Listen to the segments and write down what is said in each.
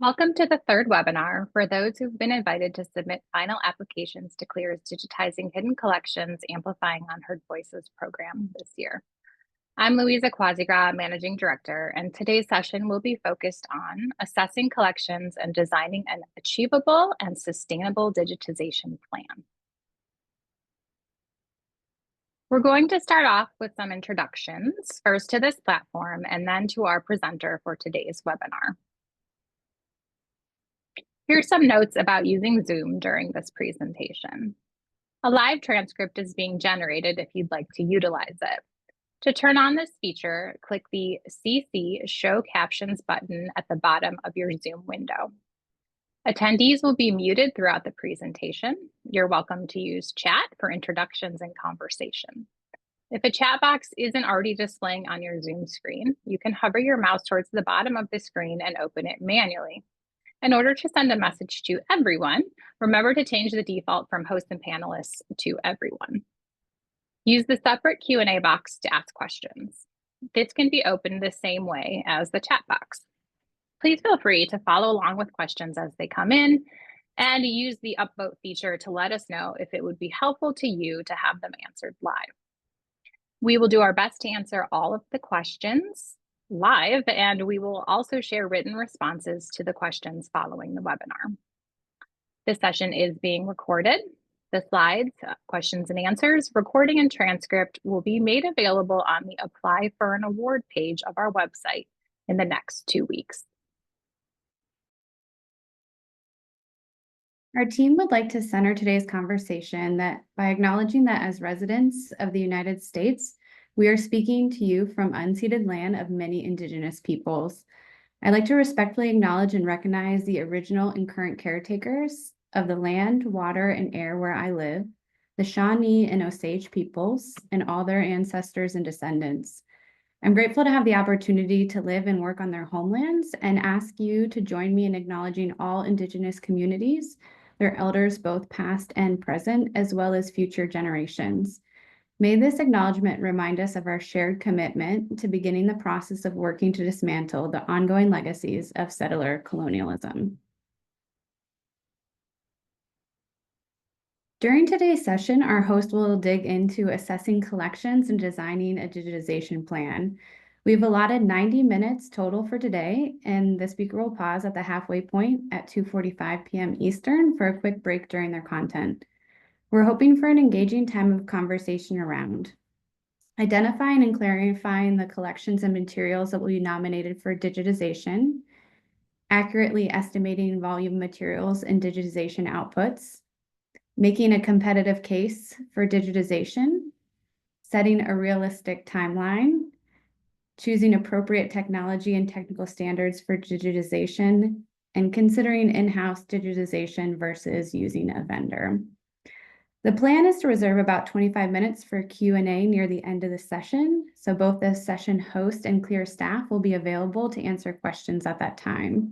Welcome to the third webinar for those who've been invited to submit final applications to CLEAR's Digitizing Hidden Collections, Amplifying Unheard Voices program this year. I'm Louisa Quasigra, Managing Director, and today's session will be focused on assessing collections and designing an achievable and sustainable digitization plan. We're going to start off with some introductions, first to this platform and then to our presenter for today's webinar. Here's some notes about using Zoom during this presentation. A live transcript is being generated if you'd like to utilize it. To turn on this feature, click the CC Show Captions button at the bottom of your Zoom window. Attendees will be muted throughout the presentation. You're welcome to use chat for introductions and conversation. If a chat box isn't already displaying on your Zoom screen, you can hover your mouse towards the bottom of the screen and open it manually. In order to send a message to everyone, remember to change the default from host and panelists to everyone. Use the separate Q&A box to ask questions. This can be opened the same way as the chat box. Please feel free to follow along with questions as they come in and use the upvote feature to let us know if it would be helpful to you to have them answered live. We will do our best to answer all of the questions live, and we will also share written responses to the questions following the webinar. This session is being recorded. The slides, questions and answers, recording and transcript will be made available on the Apply for an Award page of our website in the next 2 weeks. Our team would like to center today's conversation by acknowledging that as residents of the United States, we are speaking to you from unceded land of many Indigenous peoples. I'd like to respectfully acknowledge and recognize the original and current caretakers of the land, water, and air where I live, the Shawnee and Osage peoples, and all their ancestors and descendants. I'm grateful to have the opportunity to live and work on their homelands and ask you to join me in acknowledging all Indigenous communities, their elders both past and present, as well as future generations. May this acknowledgement remind us of our shared commitment to beginning the process of working to dismantle the ongoing legacies of settler colonialism. During today's session, our host will dig into assessing collections and designing a digitization plan. We've allotted 90 minutes total for today, and the speaker will pause at the halfway point at 2:45 p.m. Eastern for a quick break during their content. We're hoping for an engaging time of conversation around identifying and clarifying the collections and materials that will be nominated for digitization, accurately estimating volume materials and digitization outputs, making a competitive case for digitization, setting a realistic timeline, choosing appropriate technology and technical standards for digitization, and considering in-house digitization versus using a vendor. The plan is to reserve about 25 minutes for Q&A near the end of the session, so both the session host and CLEAR staff will be available to answer questions at that time.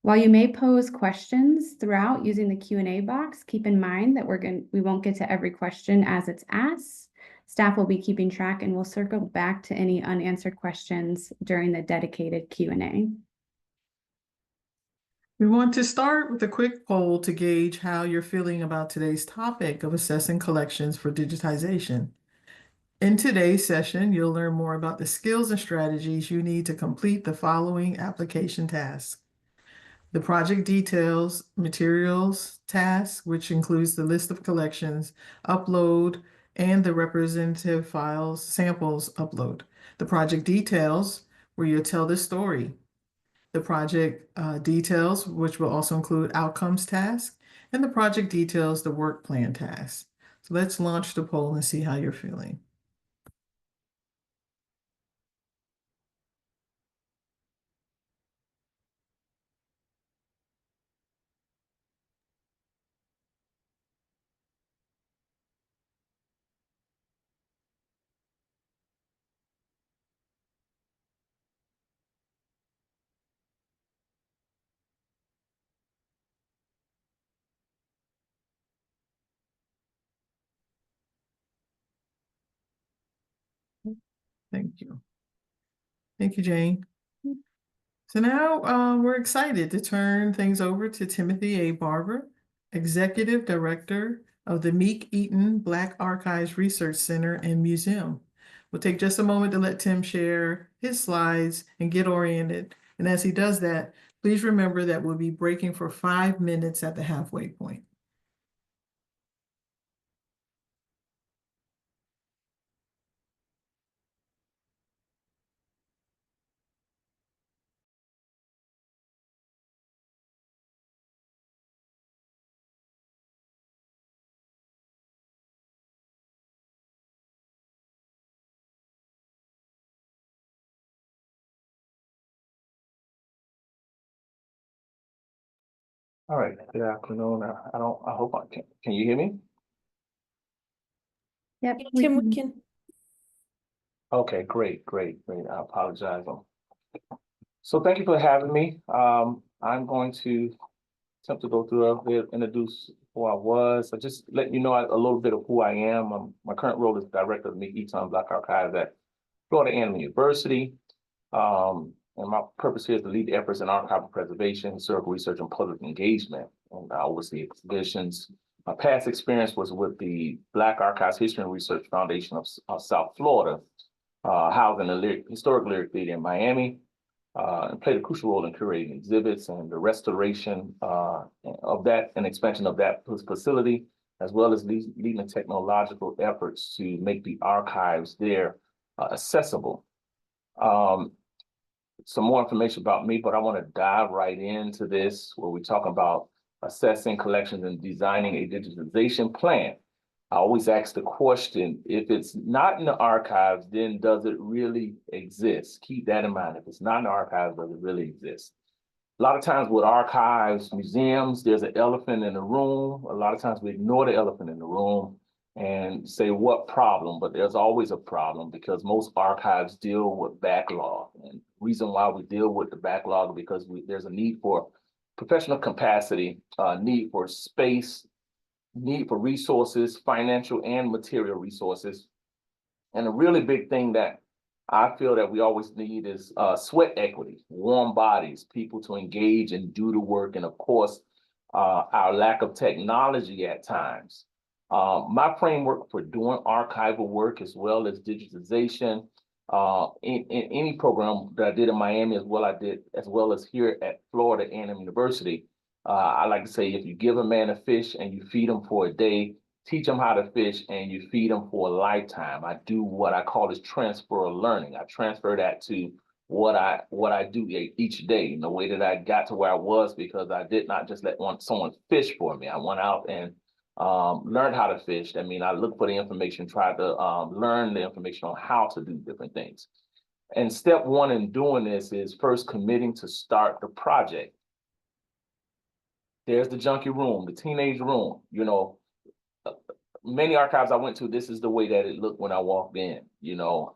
While you may pose questions throughout using the Q&A box, keep in mind that we won't get to every question as it's asked. Staff will be keeping track and will circle back to any unanswered questions during the dedicated Q&A. We want to start with a quick poll to gauge how you're feeling about today's topic of assessing collections for digitization. In today's session, you'll learn more about the skills and strategies you need to complete the following application tasks. The project details, materials task, which includes the list of collections, upload, and the representative files, samples upload. The project details, where you'll tell the story. The project details, which will also include outcomes task, and the project details, the work plan task. So let's launch the poll and see how you're feeling. Thank you. Thank you, Jane. So now we're excited to turn things over to Timothy A. Barber, Executive Director of the Meek Eaton Black Archives Research Center and Museum. We'll take just a moment to let Tim share his slides and get oriented. And as he does that, please remember that we'll be breaking for 5 minutes at the halfway point. All right, good afternoon. I hope can you hear me? Yep. Tim, we can. Okay, great. I apologize. So thank you for having me. I'm going to attempt to go through a bit, introduce who I was. I just let you know a little bit of who I am. My current role is Director of the Meek Eaton Black Archives at Florida A&M University. And my purpose here is to lead the efforts in archival preservation, historical research, and public engagement. And I oversee exhibitions. My past experience was with the Black Archives History and Research Foundation of South Florida, housing a historic lyric theater in Miami, and played a crucial role in curating exhibits and the restoration of that and expansion of that facility, as well as leading the technological efforts to make the archives there accessible. Some more information about me, but I want to dive right into this where we talk about assessing collections and designing a digitization plan. I always ask the question, if it's not in the archives, then does it really exist? Keep that in mind. If it's not in the archives, does it really exist? A lot of times with archives, museums, there's an elephant in the room. A lot of times we ignore the elephant in the room and say, what problem? But there's always a problem because most archives deal with backlog. And the reason why we deal with the backlog is because there's a need for professional capacity, need for space, need for resources, financial and material resources. And a really big thing that I feel that we always need is sweat equity, warm bodies, people to engage and do the work. And of course, our lack of technology at times. My framework for doing archival work as well as digitization, in any program that I did in Miami as well as here at Florida A&M University, I like to say, if you give a man a fish and you feed him for a day, teach them how to fish and you feed them for a lifetime. I do what I call this transfer of learning. I transfer that to what I do each day, in the way that I got to where I was, because I did not just let someone fish for me. I went out and learned how to fish. I mean, I looked for the information, tried to learn the information on how to do different things. And step one in doing this is first committing to start the project. There's the junkie room, the teenage room, you know. Many archives I went to, this is the way that it looked when I walked in, you know,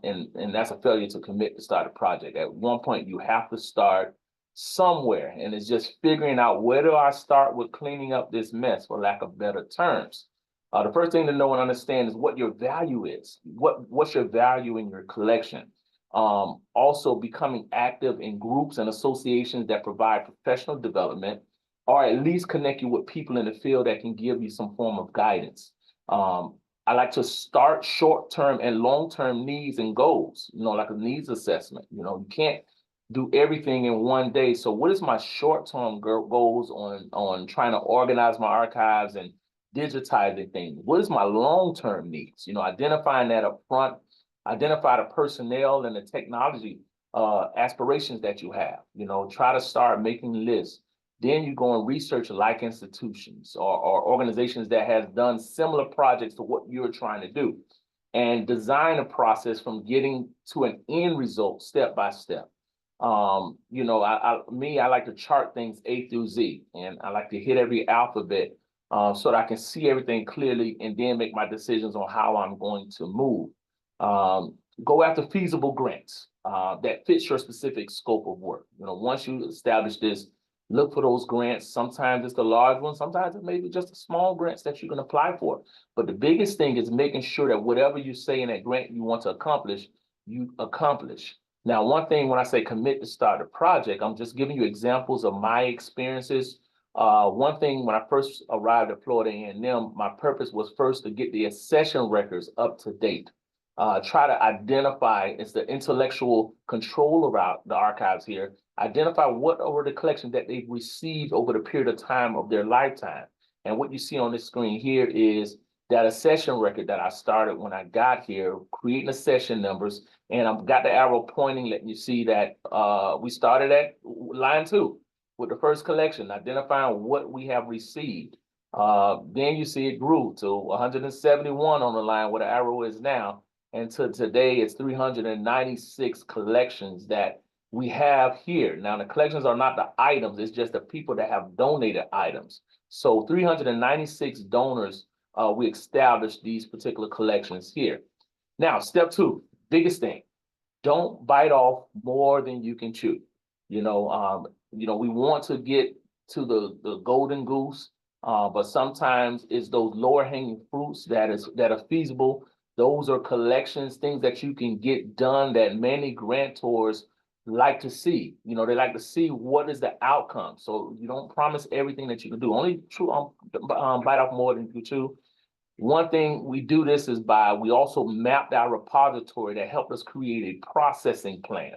and that's a failure to commit to start a project. At one point, you have to start somewhere, and it's just figuring out, where do I start with cleaning up this mess, for lack of better terms. The first thing to know and understand is what your value is. What's your value in your collection? Also becoming active in groups and associations that provide professional development, or at least connect you with people in the field that can give you some form of guidance. I like to start short-term and long-term needs and goals, you know, like a needs assessment. You know, you can't do everything in one day. So what is my short-term goals on trying to organize my archives and digitizing things? What is my long-term needs? You know, identifying that up front, identify the personnel and the technology aspirations that you have. You know, try to start making lists. Then you go and research like institutions or organizations that has done similar projects to what you're trying to do, and design a process from getting to an end result step by step. You know, I like to chart things A through Z, and I like to hit every alphabet so that I can see everything clearly and then make my decisions on how I'm going to move. Go after feasible grants that fits your specific scope of work. You know, once you establish this, look for those grants. Sometimes it's the large ones, sometimes it may be just the small grants that you can apply for. But the biggest thing is making sure that whatever you say in that grant you want to accomplish, you accomplish. Now, one thing when I say commit to start a project, I'm just giving you examples of my experiences. One thing when I first arrived at Florida A&M, my purpose was first to get the accession records up to date. Try to identify, it's the intellectual control about the archives here, identify what were the collections that they've received over the period of time of their lifetime. And what you see on this screen here is that accession record that I started when I got here, creating accession numbers, and I've got the arrow pointing, letting you see that we started at line 2 with the first collection, identifying what we have received. Then you see it grew to 171 on the line where the arrow is now. And to today, it's 396 collections that we have here. Now, the collections are not the items, it's just the people that have donated items. So 396 donors, we established these particular collections here. Now, step 2, biggest thing, don't bite off more than you can chew. We want to get to the golden goose, but sometimes it's those lower hanging fruits that are feasible. Those are collections, things that you can get done that many grantors like to see. They like to see what is the outcome. So you don't promise everything that you can do. Only bite off more than you chew. One thing we do this is we also mapped our repository that helped us create a processing plan.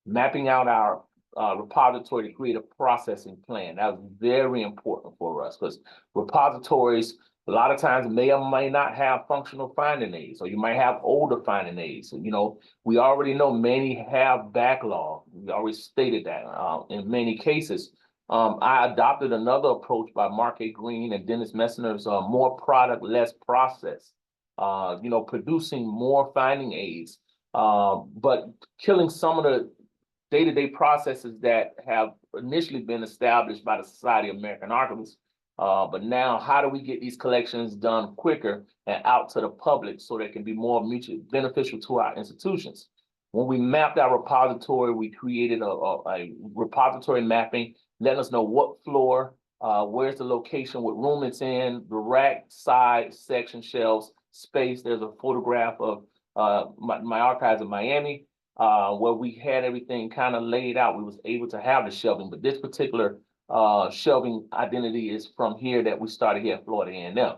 Mapping out our repository to create a processing plan. That was very important for us because repositories, a lot of times may or may not have functional finding aids, or you might have older finding aids. We already know many have backlog. We already stated that in many cases. I adopted another approach by Mark A. Green and Dennis Messner's more product, less process, producing more finding aids, but killing some of the day-to-day processes that have initially been established by the Society of American Archivists. But now, how do we get these collections done quicker and out to the public so they can be more mutually beneficial to our institutions? When we mapped our repository, we created a repository mapping, letting us know what floor, where's the location, what room it's in, the rack, side, section, shelves, space. There's a photograph of my archives in Miami, where we had everything kind of laid out. We was able to have the shelving, but this particular shelving identity is from here that we started here at Florida A&M.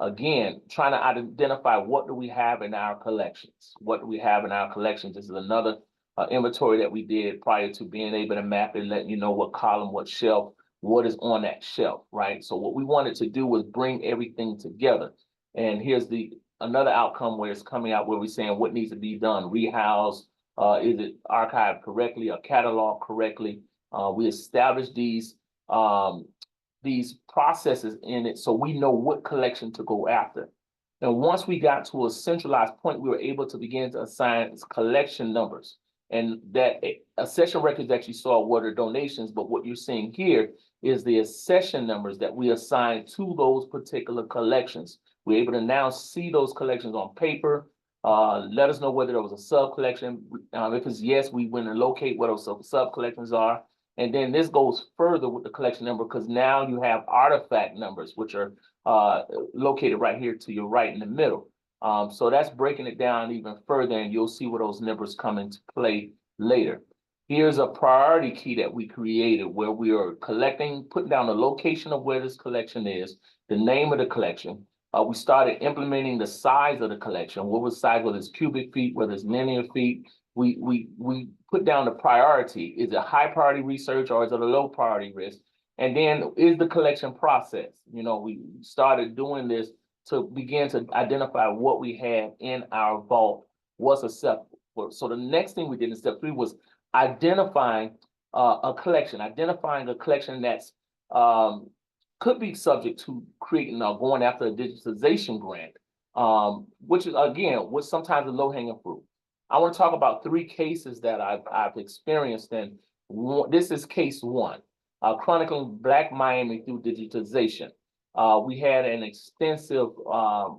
Again, trying to identify what do we have in our collections. What do we have in our collections? This is another inventory that we did prior to being able to map it, letting you know what column, what shelf, what is on that shelf, right? So what we wanted to do was bring everything together. And here's another outcome where it's coming out where we're saying what needs to be done, rehouse, is it archived correctly or cataloged correctly? We established these processes in it so we know what collection to go after. And once we got to a centralized point, we were able to begin to assign collection numbers. And that accession records that you saw were the donations, but what you're seeing here is the accession numbers that we assigned to those particular collections. We're able to now see those collections on paper, let us know whether there was a sub-collection. If it's yes, we went and locate what those sub-collections are. And then this goes further with the collection number because now you have artifact numbers, which are located right here to your right in the middle. So that's breaking it down even further, and you'll see where those numbers come into play later. Here's a priority key that we created where we are putting down the location of where this collection is, the name of the collection. We started implementing the size of the collection. What was the size, whether it's cubic feet, whether it's linear feet. We put down the priority. Is it high priority research or is it a low priority risk? And then is the collection process? We started doing this to begin to identify what we had in our vault was acceptable. So the next thing we did in step 3 was identifying a collection that's could be subject to creating or going after a digitization grant, which is, again, what's sometimes a low-hanging fruit. I want to talk about 3 cases that I've experienced, and this is case 1, chronicling Black Miami through digitization. We had an extensive a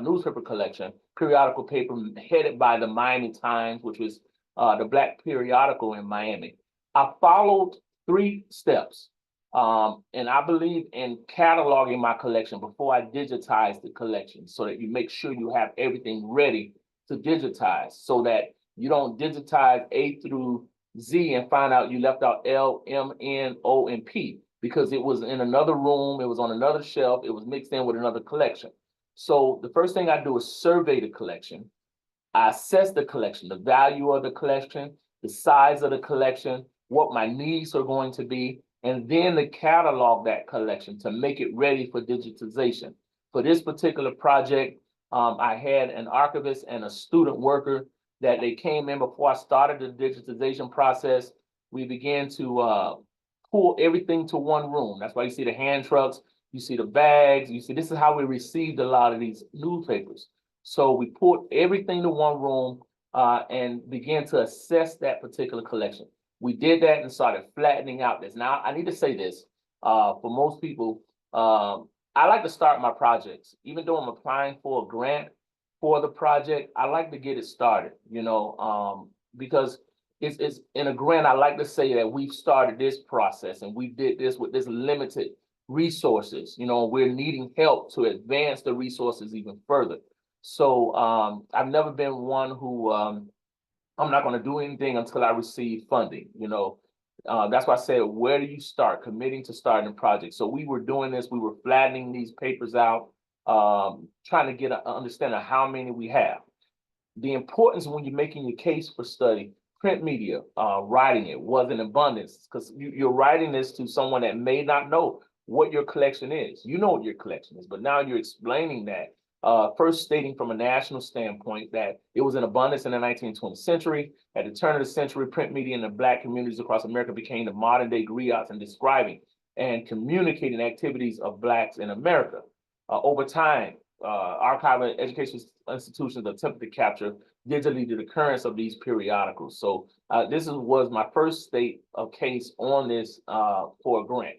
newspaper collection, periodical paper headed by the Miami Times, which was the Black periodical in Miami. I followed 3 steps. And I believe in cataloging my collection before I digitize the collection so that you make sure you have everything ready to digitize so that You don't digitize A through Z and find out you left out L, M, N, O, and P because it was in another room, it was on another shelf, it was mixed in with another collection. So the first thing I do is survey the collection. I assess the collection, the value of the collection, the size of the collection, what my needs are going to be, and then to catalog that collection to make it ready for digitization. For this particular project, I had an archivist and a student worker that they came in before I started the digitization process. We began to pull everything to one room. That's why you see the hand trucks, you see the bags, you see this is how we received a lot of these newspapers. So we pulled everything to one room and began to assess that particular collection. We did that and started flattening out this. Now, I need to say this, for most people, I like to start my projects. Even though I'm applying for a grant for the project, I like to get it started, you know, because it's in a grant, I like to say that we've started this process and we did this with this limited resources. You know, we're needing help to advance the resources even further. So I've never been one who I'm not going to do anything until I receive funding. You know, that's why I said, where do you start committing to starting a project? So we were doing this. We were flattening these papers out, trying to get an understanding of how many we have. The importance when you're making your case for study, print media, writing it was in abundance because you're writing this to someone that may not know what your collection is. You know what your collection is, but now you're explaining that. First stating from a national standpoint that it was in abundance in the 19th and 20th century. At the turn of the century, print media in the Black communities across America became the modern day griots in describing and communicating activities of Blacks in America. Over time, archive and education institutions attempted to capture digitally the occurrence of these periodicals. So this was my first state of case on this for a grant.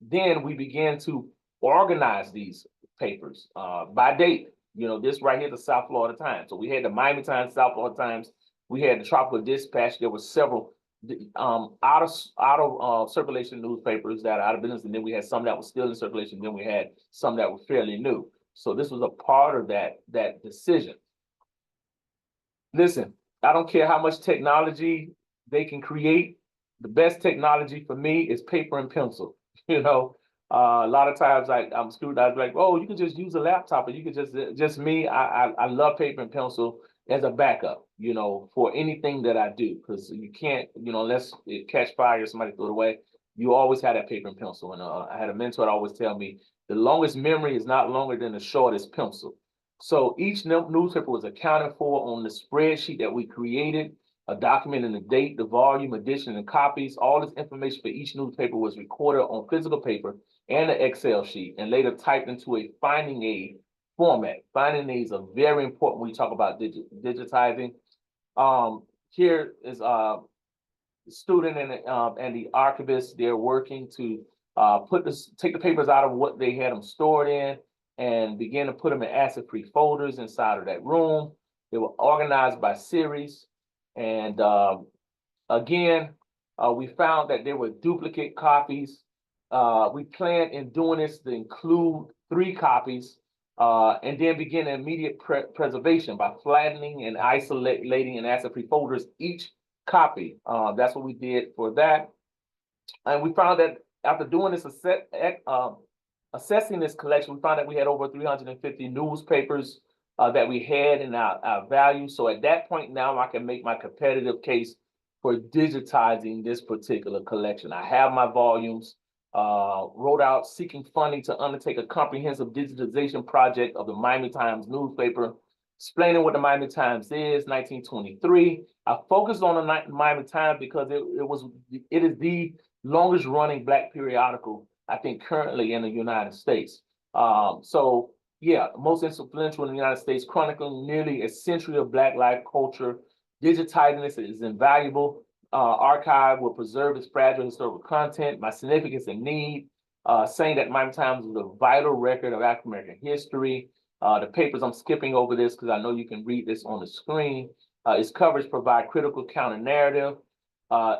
Then we began to organize these papers by date. You know, this right here, the South Florida Times. So we had the Miami Times, South Florida Times. We had the Tropical Dispatch. There were several out of circulation newspapers that are out of business, and then we had some that were still in circulation. Then we had some that were fairly new. So this was a part of that decision. Listen, I don't care how much technology they can create. The best technology for me is paper and pencil. You know, a lot of times I'm scrutinized like, oh, you can just use a laptop, or you can just me. I love paper and pencil as a backup, you know, for anything that I do, because you can't, you know, unless it catch fire or somebody throw it away, you always have that paper and pencil. And I had a mentor that always tell me the longest memory is not longer than the shortest pencil. So each newspaper was accounted for on the spreadsheet that we created, documenting the date, the volume, edition, and copies. All this information for each newspaper was recorded on physical paper and an Excel sheet and later typed into a finding aid format. Finding aids are very important when you talk about digitizing. Here is the student and the archivist. They're working to take the papers out of what they had them stored in and begin to put them in acid-free folders inside of that room. They were organized by series. And again, we found that there were duplicate copies. We planned in doing this to include 3 copies and then begin immediate preservation by flattening and isolating in acid-free folders each copy. That's what we did for that. And we found that after doing this assessing this collection, we found that we had over 350 newspapers that we had in our value. So at that point now, I can make my competitive case for digitizing this particular collection. I have my volumes, wrote out seeking funding to undertake a comprehensive digitization project of the Miami Times newspaper, explaining what the Miami Times is, 1923. I focused on the Miami Times because it is the longest running Black periodical, I think, currently in the United States. So yeah, most influential in the United States, chronicling nearly a century of Black life culture. Digitizing this is invaluable. Archive will preserve its fragile historical content, my significance and need, saying that Miami Times is a vital record of African American history. The papers, I'm skipping over this because I know you can read this on the screen. Its coverage provide critical counter narrative,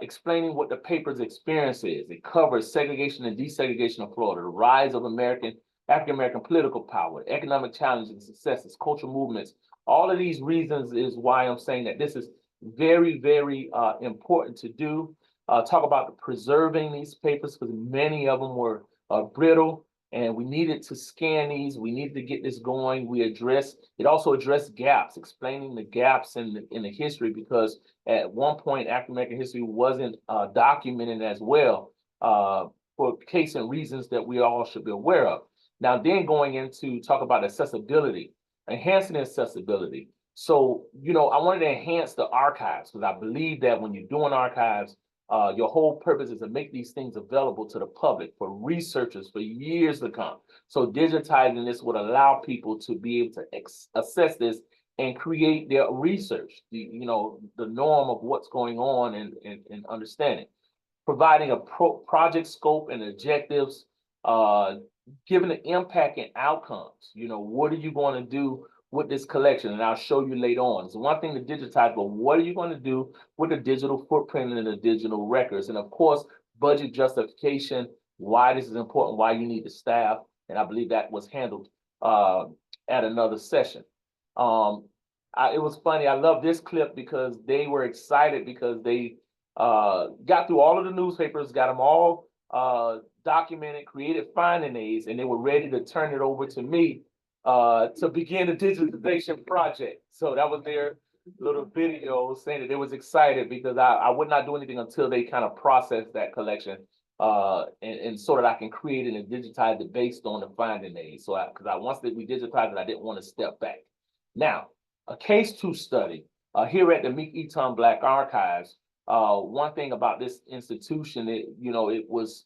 explaining what the paper's experience is. It covers segregation and desegregation of Florida, the rise of African American political power, economic challenges and successes, cultural movements. All of these reasons is why I'm saying that this is Very, very important to do. Talk about preserving these papers because many of them were brittle, and we needed to scan these. We needed to get this going. It also addressed gaps, explaining the gaps in the history, because at one point African American history wasn't documented as well for case and reasons that we all should be aware of. Now, then going into talk about accessibility, enhancing accessibility. So, you know, I wanted to enhance the archives because I believe that when you're doing archives, your whole purpose is to make these things available to the public for researchers for years to come. So digitizing this would allow people to be able to assess this and create their research, you know, the norm of what's going on and understanding. Providing a project scope and objectives, giving the impact and outcomes. You know, what are you going to do with this collection? And I'll show you later on. It's one thing to digitize, but what are you going to do with the digital footprint and the digital records? And of course, budget justification, why this is important, why you need the staff. And I believe that was handled at another session. It was funny. I love this clip because they were excited because they got through all of the newspapers, got them all documented, created finding aids, and they were ready to turn it over to me to begin the digitization project. So that was their little video saying that they was excited because I would not do anything until they kind of processed that collection and so that I can create it and digitize it based on the finding aids. So once we digitized it, I didn't want to step back. Now, a case 2 study here at the Meek Eaton Black Archives. One thing about this institution, it was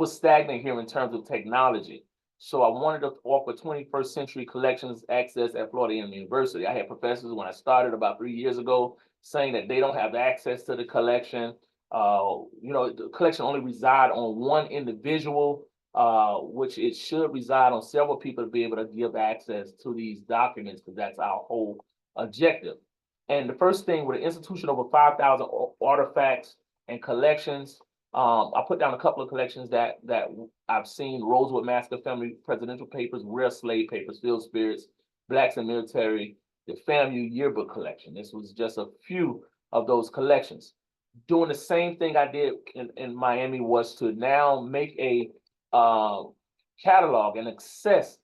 stagnant here in terms of technology. So I wanted to offer 21st century collections access at Florida A&M University. I had professors when I started about 3 years ago saying that they don't have access to the collection. The collection only reside on one individual, which it should reside on several people to be able to give access to these documents, because that's our whole objective. And the first thing, with an institution over 5,000 artifacts and collections, I put down a couple of collections that I've seen: Rosewood Massacre Family Presidential Papers, Rare Slave Papers, Field Spirits, Blacks and Military, the FAMU Yearbook Collection. This was just a few of those collections. Doing the same thing I did in Miami was to now make a catalog and access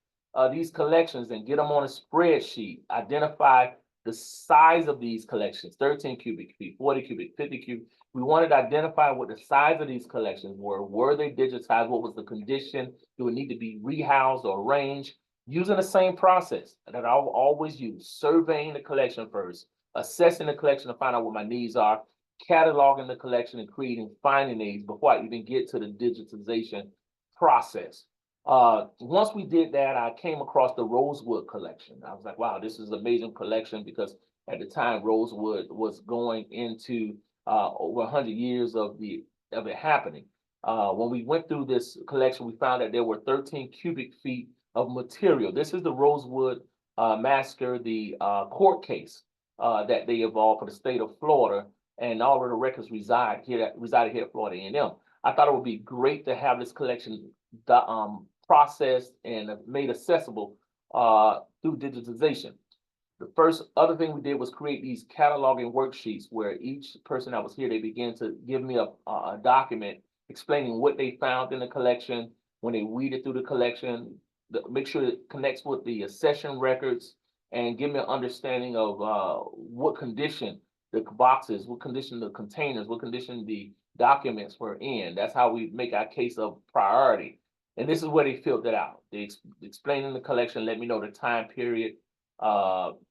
these collections and get them on a spreadsheet, identify the size of these collections: 13 cubic feet, 40 cubic, 50 cubic. We wanted to identify what the size of these collections were. Were they digitized? What was the condition? Do it need to be rehoused or arranged? Using the same process that I've always used: surveying the collection first, assessing the collection to find out what my needs are, cataloging the collection, and creating finding aids before I even get to the digitization process. Once we did that, I came across the Rosewood collection. I was like, wow, this is an amazing collection, because at the time Rosewood was going into over 100 years of it happening. When we went through this collection, we found that there were 13 cubic feet of material. This is the Rosewood Massacre, the court case that they evolved for the state of Florida, and all of the records resided here at Florida A&M. I thought it would be great to have this collection processed and made accessible through digitization. The first other thing we did was create these cataloging worksheets where each person that was here, they began to give me a document explaining what they found in the collection. When they weeded through the collection, make sure it connects with the accession records, and give me an understanding of what condition the boxes, what condition the containers, what condition the documents were in. That's how we make our case of priority. And this is where they filled it out. They explained in the collection, let me know the time period,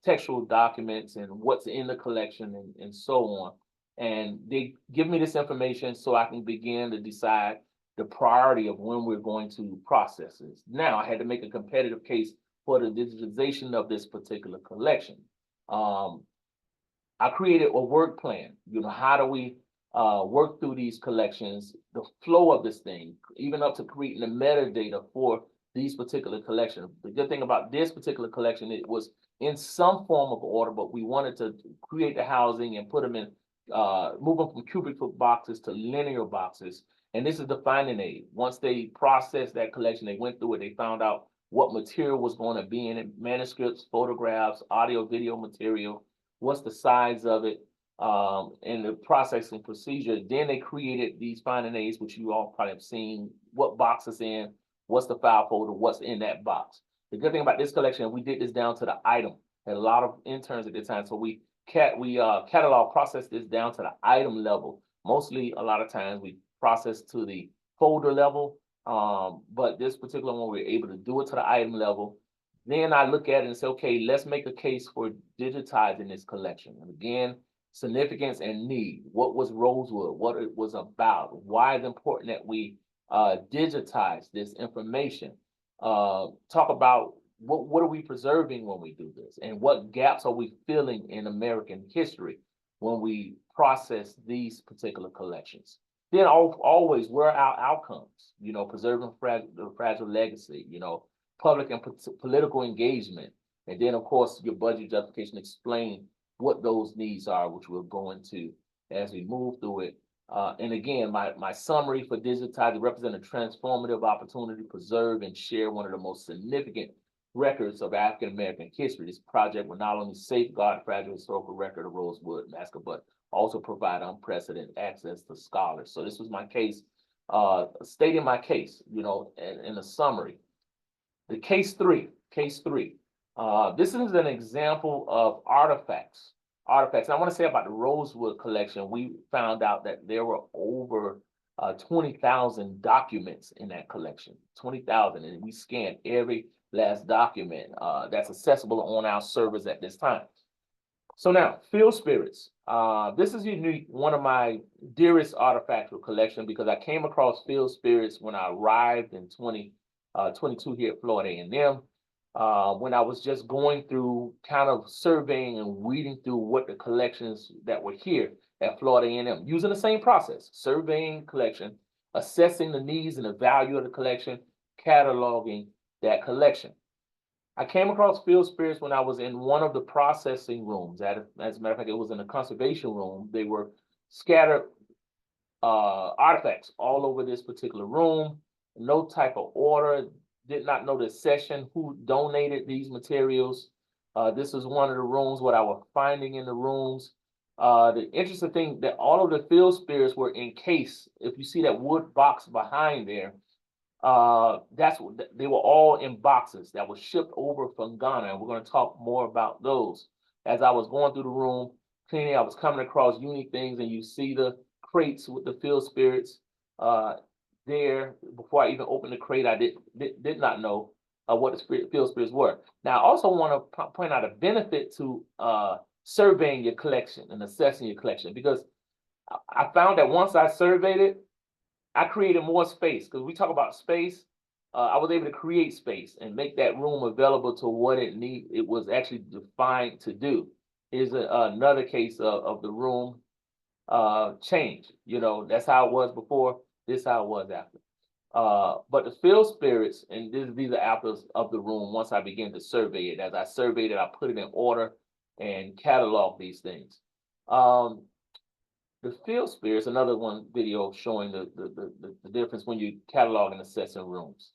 textual documents, and what's in the collection, and so on. And they give me this information so I can begin to decide the priority of when we're going to process this. Now, I had to make a competitive case for the digitization of this particular collection. I created a work plan. How do we work through these collections, the flow of this thing, even up to creating the metadata for these particular collections. The good thing about this particular collection, it was in some form of order, but we wanted to create the housing and put them in, move them from cubic foot boxes to linear boxes. And this is the finding aid. Once they processed that collection, they went through it, they found out what material was going to be in it: manuscripts, photographs, audio, video material, what's the size of it, and the processing procedure. Then they created these finding aids, which you all probably have seen, what box is in, what's the file folder, what's in that box. The good thing about this collection, we did this down to the item. Had a lot of interns at the time, so we catalog process this down to the item level. Mostly, a lot of times we process to the folder level, but this particular one we were able to do it to the item level. Then I look at it and say, okay, let's make a case for digitizing this collection. And again, significance and need. What was Rosewood? What it was about? Why it's important that we digitize this information. Talk about what are we preserving when we do this, and what gaps are we filling in American history when we process these particular collections. Then always, where are our outcomes? You know, preserving the fragile legacy. You know, public and political engagement, and then of course your budget justification. Explain what those needs are, which we'll go into as we move through it. And again, my summary for digitizing represent a transformative opportunity to preserve and share one of the most significant records of African American history. This project will not only safeguard fragile historical record of Rosewood Massacre, but also provide unprecedented access to scholars. So this was my case, stating my case, you know, in a summary. The case three. This is an example of artifacts. And I want to say about the Rosewood collection, we found out that there were over 20,000 documents in that collection, 20,000, and we scanned every last document that's accessible on our servers at this time. So now, field spirits. This is unique, one of my dearest artifactual collection, because I came across field spirits when I arrived in 2022 here at Florida A&M. When I was just going through kind of surveying and weeding through what the collections that were here at Florida A&M, using the same process, surveying collection, assessing the needs and the value of the collection, cataloging that collection. I came across field spirits when I was in one of the processing rooms. As a matter of fact, it was in a conservation room. They were scattered artifacts all over this particular room, no type of order. Did not know the session, who donated these materials. This is one of the rooms, what I was finding in the rooms. The interesting thing that all of the field spirits were encased. If you see that wood box behind there, that's what they were all in boxes that were shipped over from Ghana. And we're going to talk more about those. As I was going through the room, cleaning, I was coming across unique things, and you see the crates with the field spirits. There, before I even opened the crate, I did not know what the field spirits were. Now, I also want to point out a benefit to surveying your collection and assessing your collection, because I found that once I surveyed it, I created more space. Because we talk about space, I was able to create space and make that room available to what it was actually defined to do. Here's another case of the room change. You know, that's how it was before. This is how it was after. But the field spirits, and these are after of the room once I began to survey it. As I surveyed it, I put it in order and catalog these things. The field spirits, another one video showing the difference when you catalog and assess in rooms.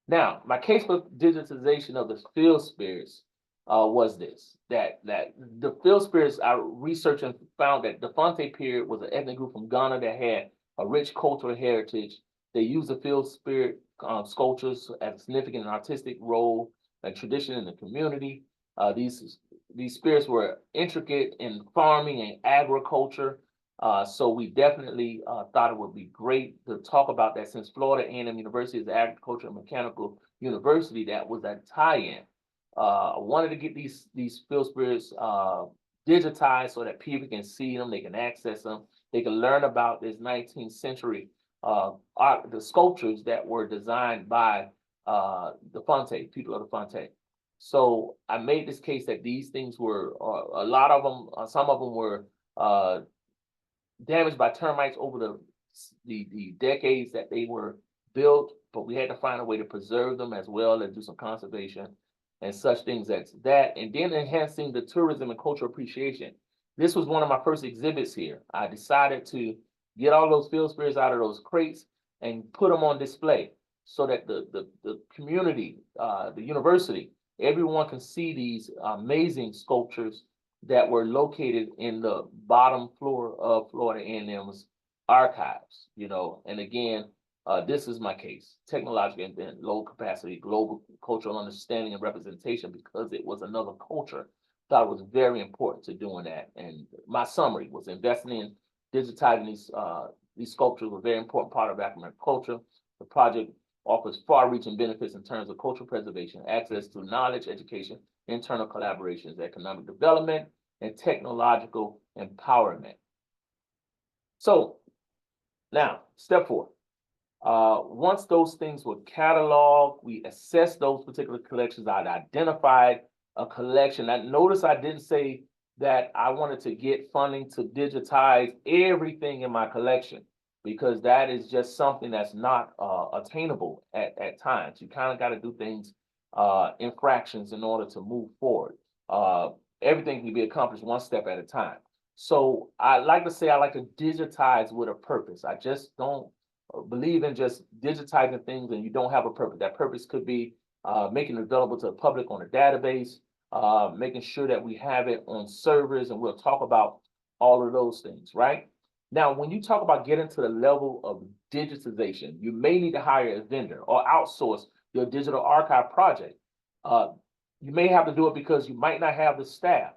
Now, my case for digitization of the field spirits was this, that the field spirits, I researched and found that the Fonte period was an ethnic group from Ghana that had a rich cultural heritage. They used the field spirit sculptures as a significant artistic role and tradition in the community. These spirits were intricate in farming and agriculture. So we definitely thought it would be great to talk about that, since Florida A&M University is an agricultural and mechanical university. That was a tie-in. I wanted to get these field spirits digitized so that people can see them, they can access them, they can learn about this 19th century art, the sculptures that were designed by the Fonte, people of the Fonte. So I made this case that these things were, a lot of them, some of them were damaged by termites over the decades that they were built, but we had to find a way to preserve them as well and do some conservation and such things as that. And then enhancing the tourism and cultural appreciation. This was one of my first exhibits here. I decided to get all those field spirits out of those crates and put them on display so that the community, the university, everyone can see these amazing sculptures that were located in the bottom floor of Florida A&M's archives, you know, and again, this is my case, technological and low capacity, global cultural understanding and representation, because it was another culture. Thought it was very important to doing that. And my summary was investing in digitizing these sculptures was a very important part of African American culture. The project offers far-reaching benefits in terms of cultural preservation, access to knowledge, education, internal collaborations, economic development, and technological empowerment. So now, step 4. Once those things were cataloged, we assessed those particular collections. I'd identified a collection. Notice I didn't say that I wanted to get funding to digitize everything in my collection, because that is just something that's not attainable at times. You kind of got to do things in fractions in order to move forward. Everything can be accomplished one step at a time. So I like to say I like to digitize with a purpose. I just don't believe in just digitizing things and you don't have a purpose. That purpose could be making it available to the public on a database, making sure that we have it on servers, and we'll talk about all of those things, right? Now, when you talk about getting to the level of digitization, you may need to hire a vendor or outsource your digital archive project. You may have to do it because you might not have the staff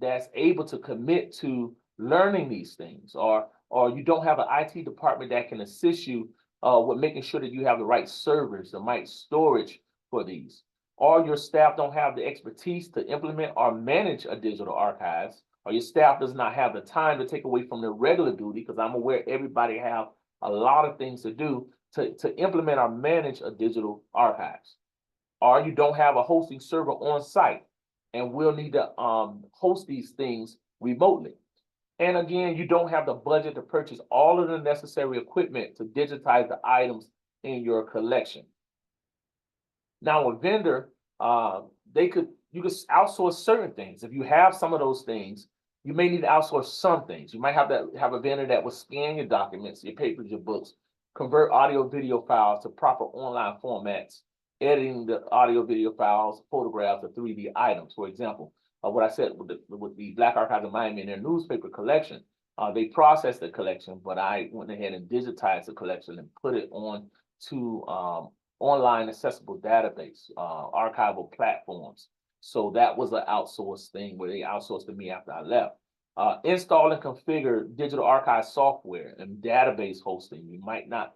that's able to commit to learning these things, or you don't have an IT department that can assist you with making sure that you have the right servers, the right storage for these, or your staff don't have the expertise to implement or manage a digital archives, or your staff does not have the time to take away from their regular duty, because I'm aware everybody have a lot of things to do to implement or manage a digital archives, or you don't have a hosting server on site and we'll need to host these things remotely. And again, you don't have the budget to purchase all of the necessary equipment to digitize the items in your collection. Now, a vendor, you could outsource certain things. If you have some of those things, you may need to outsource some things. You might have to have a vendor that will scan your documents, your papers, your books, convert audio video files to proper online formats, editing the audio video files, photographs, or 3D items. For example, what I said with the Black Archives of Miami and their newspaper collection, they processed the collection, but I went ahead and digitized the collection and put it on to online accessible database, archival platforms. So that was an outsourced thing where they outsourced to me after I left. Install and configure digital archive software and database hosting. You might not,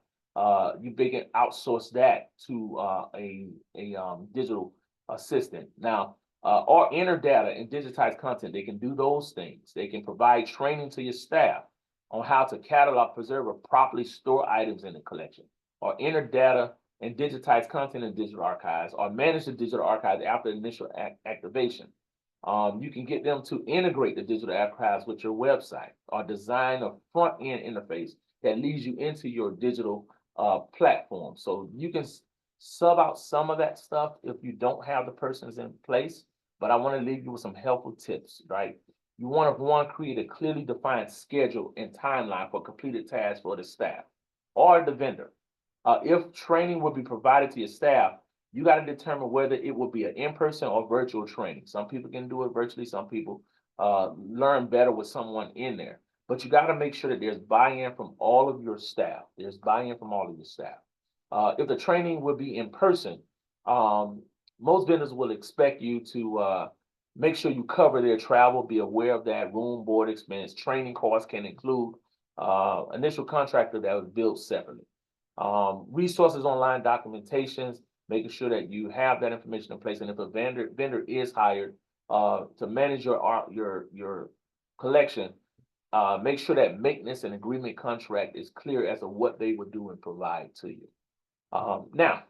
you can outsource that to a digital assistant. Now, or enter data and digitize content. They can do those things. They can provide training to your staff on how to catalog, preserve, or properly store items in the collection, or enter data and digitize content in digital archives, or manage the digital archives after initial activation. You can get them to integrate the digital archives with your website, or design a front-end interface that leads you into your digital platform. So you can sub out some of that stuff if you don't have the persons in place, but I want to leave you with some helpful tips, right? You want to, one, create a clearly defined schedule and timeline for completed tasks for the staff or the vendor. If training will be provided to your staff, you got to determine whether it will be an in-person or virtual training. Some people can do it virtually. Some people learn better with someone in there. But you got to make sure that there's buy-in from all of your staff. There's buy-in from all of your staff. If the training will be in person, most vendors will expect you to make sure you cover their travel, be aware of that, room, board expense. Training costs can include initial contractor that was built separately. Resources, online documentations, making sure that you have that information in place. And if a vendor is hired to manage your collection, make sure that maintenance and agreement contract is clear as to what they would do and provide to you. Now,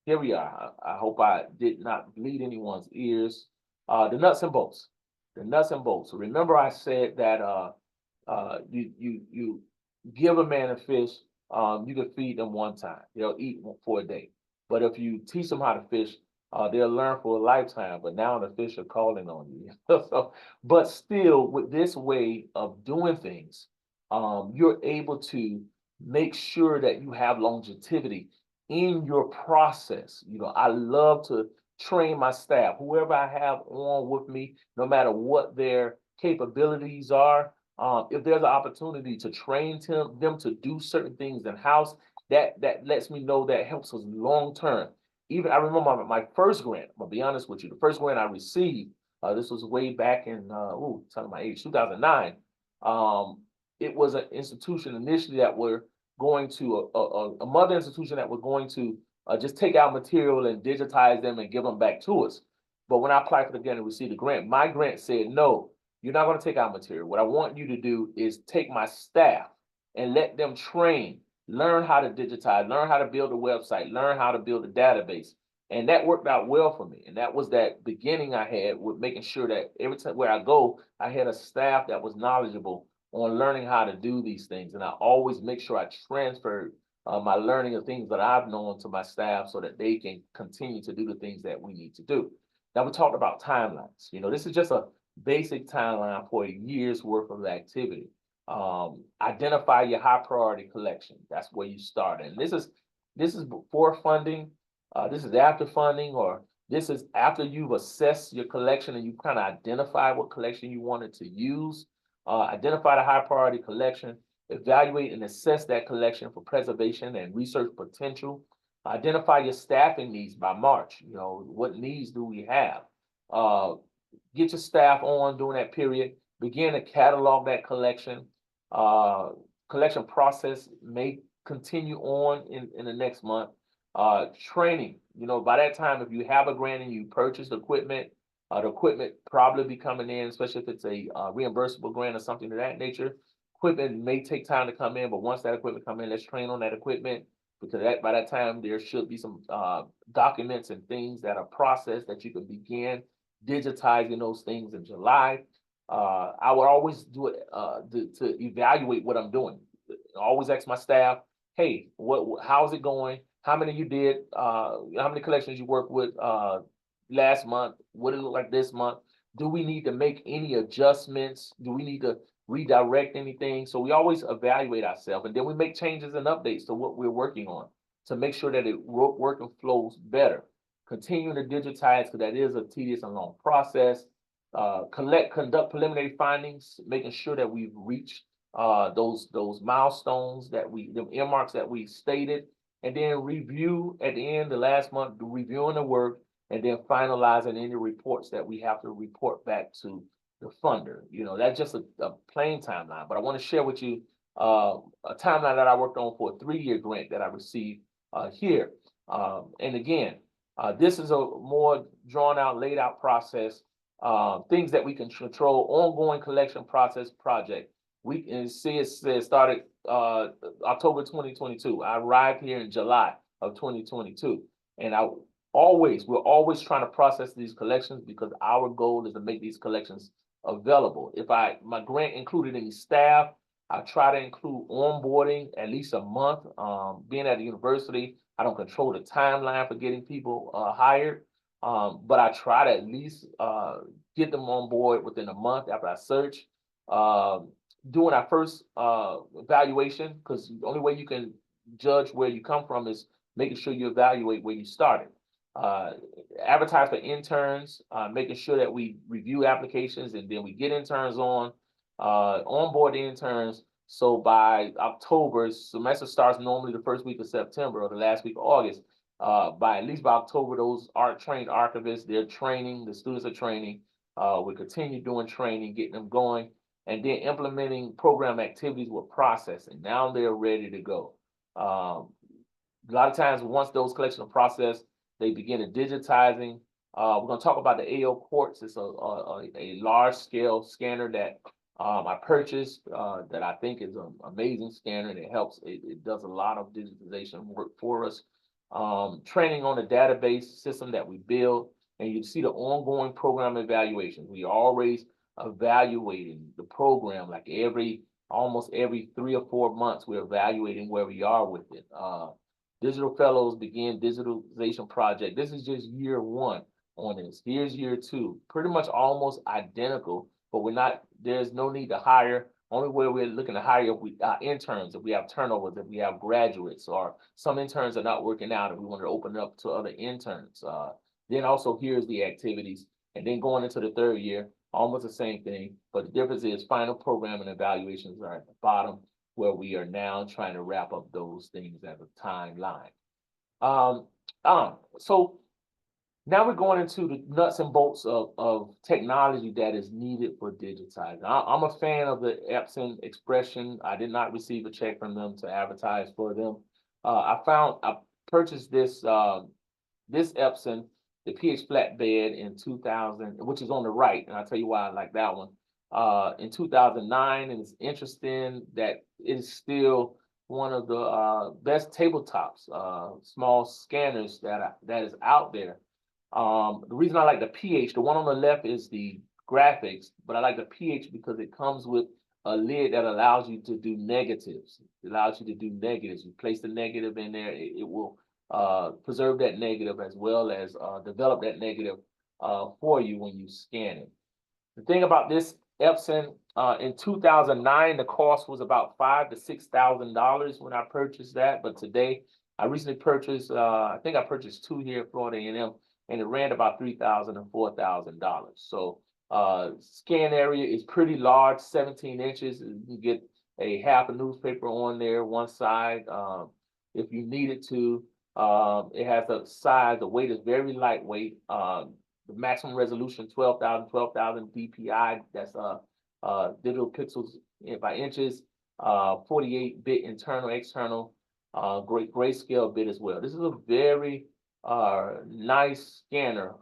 here we are. I hope I did not bleed anyone's ears. The nuts and bolts. The nuts and bolts. Remember, I said that you give a man a fish, you can feed them one time. They'll eat for a day. But if you teach them how to fish, they'll learn for a lifetime. But now the fish are calling on you. But still, with this way of doing things, you're able to make sure that you have longevity in your process. You know, I love to train my staff, whoever I have on with me, no matter what their capabilities are. If there's an opportunity to train them to do certain things in-house, that lets me know that helps us long term. Even I remember my first grant, I'll be honest with you, the first grant I received, this was way back in, telling my age, 2009. It was an institution initially that were going to, a mother institution that was going to just take our material and digitize them and give them back to us. But when I applied for the grant and received the grant, my grant said, no, you're not going to take our material. What I want you to do is take my staff and let them train, learn how to digitize, learn how to build a website, learn how to build a database. And that worked out well for me. And that was that beginning I had with making sure that every time where I go, I had a staff that was knowledgeable on learning how to do these things. And I always make sure I transferred my learning of things that I've known to my staff so that they can continue to do the things that we need to do. Now we talked about timelines. You know, this is just a basic timeline for a year's worth of activity. Identify your high priority collection. That's where you start. And this is before funding. This is after funding, or this is after you've assessed your collection and you kind of identify what collection you wanted to use. Identify the high priority collection, evaluate and assess that collection for preservation and research potential. Identify your staffing needs by March. You know, what needs do we have? Get your staff on during that period. Begin to catalog that collection. Collection process may continue on in the next month. Training, you know, by that time, if you have a grant and you purchase equipment, the equipment probably be coming in, especially if it's a reimbursable grant or something of that nature. Equipment may take time to come in, but once that equipment come in, let's train on that equipment, because by that time there should be some documents and things that are processed that you can begin digitizing those things in July. I would always do it to evaluate what I'm doing. I always ask my staff, hey, how's it going? How many you did? How many collections you worked with last month? What did it look like this month? Do we need to make any adjustments? Do we need to redirect anything? So we always evaluate ourselves, and then we make changes and updates to what we're working on to make sure that it work and flows better. Continuing to digitize, because that is a tedious and long process. Conduct preliminary findings, making sure that we've reached those milestones the earmarks that we stated, and then review at the end, the last month, reviewing the work, and then finalizing any reports that we have to report back to the funder. You know, that's just a plain timeline, but I want to share with you a timeline that I worked on for a 3-year grant that I received here. And again, this is a more drawn out, laid out process, things that we can control, ongoing collection process project. We can see it started October 2022. I arrived here in July of 2022. And we're always trying to process these collections, because our goal is to make these collections available. If my grant included any staff, I try to include onboarding at least a month. Being at the university, I don't control the timeline for getting people hired, but I try to at least get them on board within a month after I search. Doing our first evaluation, because the only way you can judge where you come from is making sure you evaluate where you started. Advertise for interns, making sure that we review applications and then we get interns onboard the interns. So by October, semester starts normally the first week of September or the last week of August. At least by October, those trained archivists, they're training, the students are training. We continue doing training, getting them going, and then implementing program activities with processing. Now they're ready to go. A lot of times, once those collections are processed, they begin digitizing. We're going to talk about the AO Quartz. It's a large-scale scanner that I purchased that I think is an amazing scanner, and it helps. It does a lot of digitization work for us. Training on the database system that we build, and you see the ongoing program evaluations. We always evaluating the program, like almost every 3 or 4 months, we're evaluating where we are with it. Digital Fellows begin digitalization project. This is just year 1 on this. Here's year 2, pretty much almost identical, but there's no need to hire. Only way we're looking to hire if interns, if we have turnovers, if we have graduates, or some interns are not working out and we want to open it up to other interns. Then also here's the activities. And then going into the third year, almost the same thing, but the difference is final program and evaluations are at the bottom, where we are now trying to wrap up those things as a timeline. So now we're going into the nuts and bolts of technology that is needed for digitizing. I'm a fan of the Epson expression. I did not receive a check from them to advertise for them. I purchased this this Epson, the PH flatbed in 2000, which is on the right, and I'll tell you why I like that one. In 2009, and it's interesting that it is still one of the best tabletops, small scanners that is out there. The reason I like the PH, the one on the left is the graphics, but I like the PH because it comes with a lid that allows you to do negatives. It allows you to do negatives. You place the negative in there, it will preserve that negative as well as develop that negative for you when you scan it. The thing about this Epson, in 2009, the cost was about $5,000 to $6,000 when I purchased that. But today, I recently purchased, I think I purchased two here at Florida A&M, and it ran about $3,000 to $4,000. So scan area is pretty large, 17 inches. You get a half a newspaper on there, one side, if you needed to. It has a size, the weight is very lightweight. The maximum resolution, 12,000 DPI. That's digital pixels by inches. 48-bit internal, external, great grayscale bit as well. This is a very nice scanner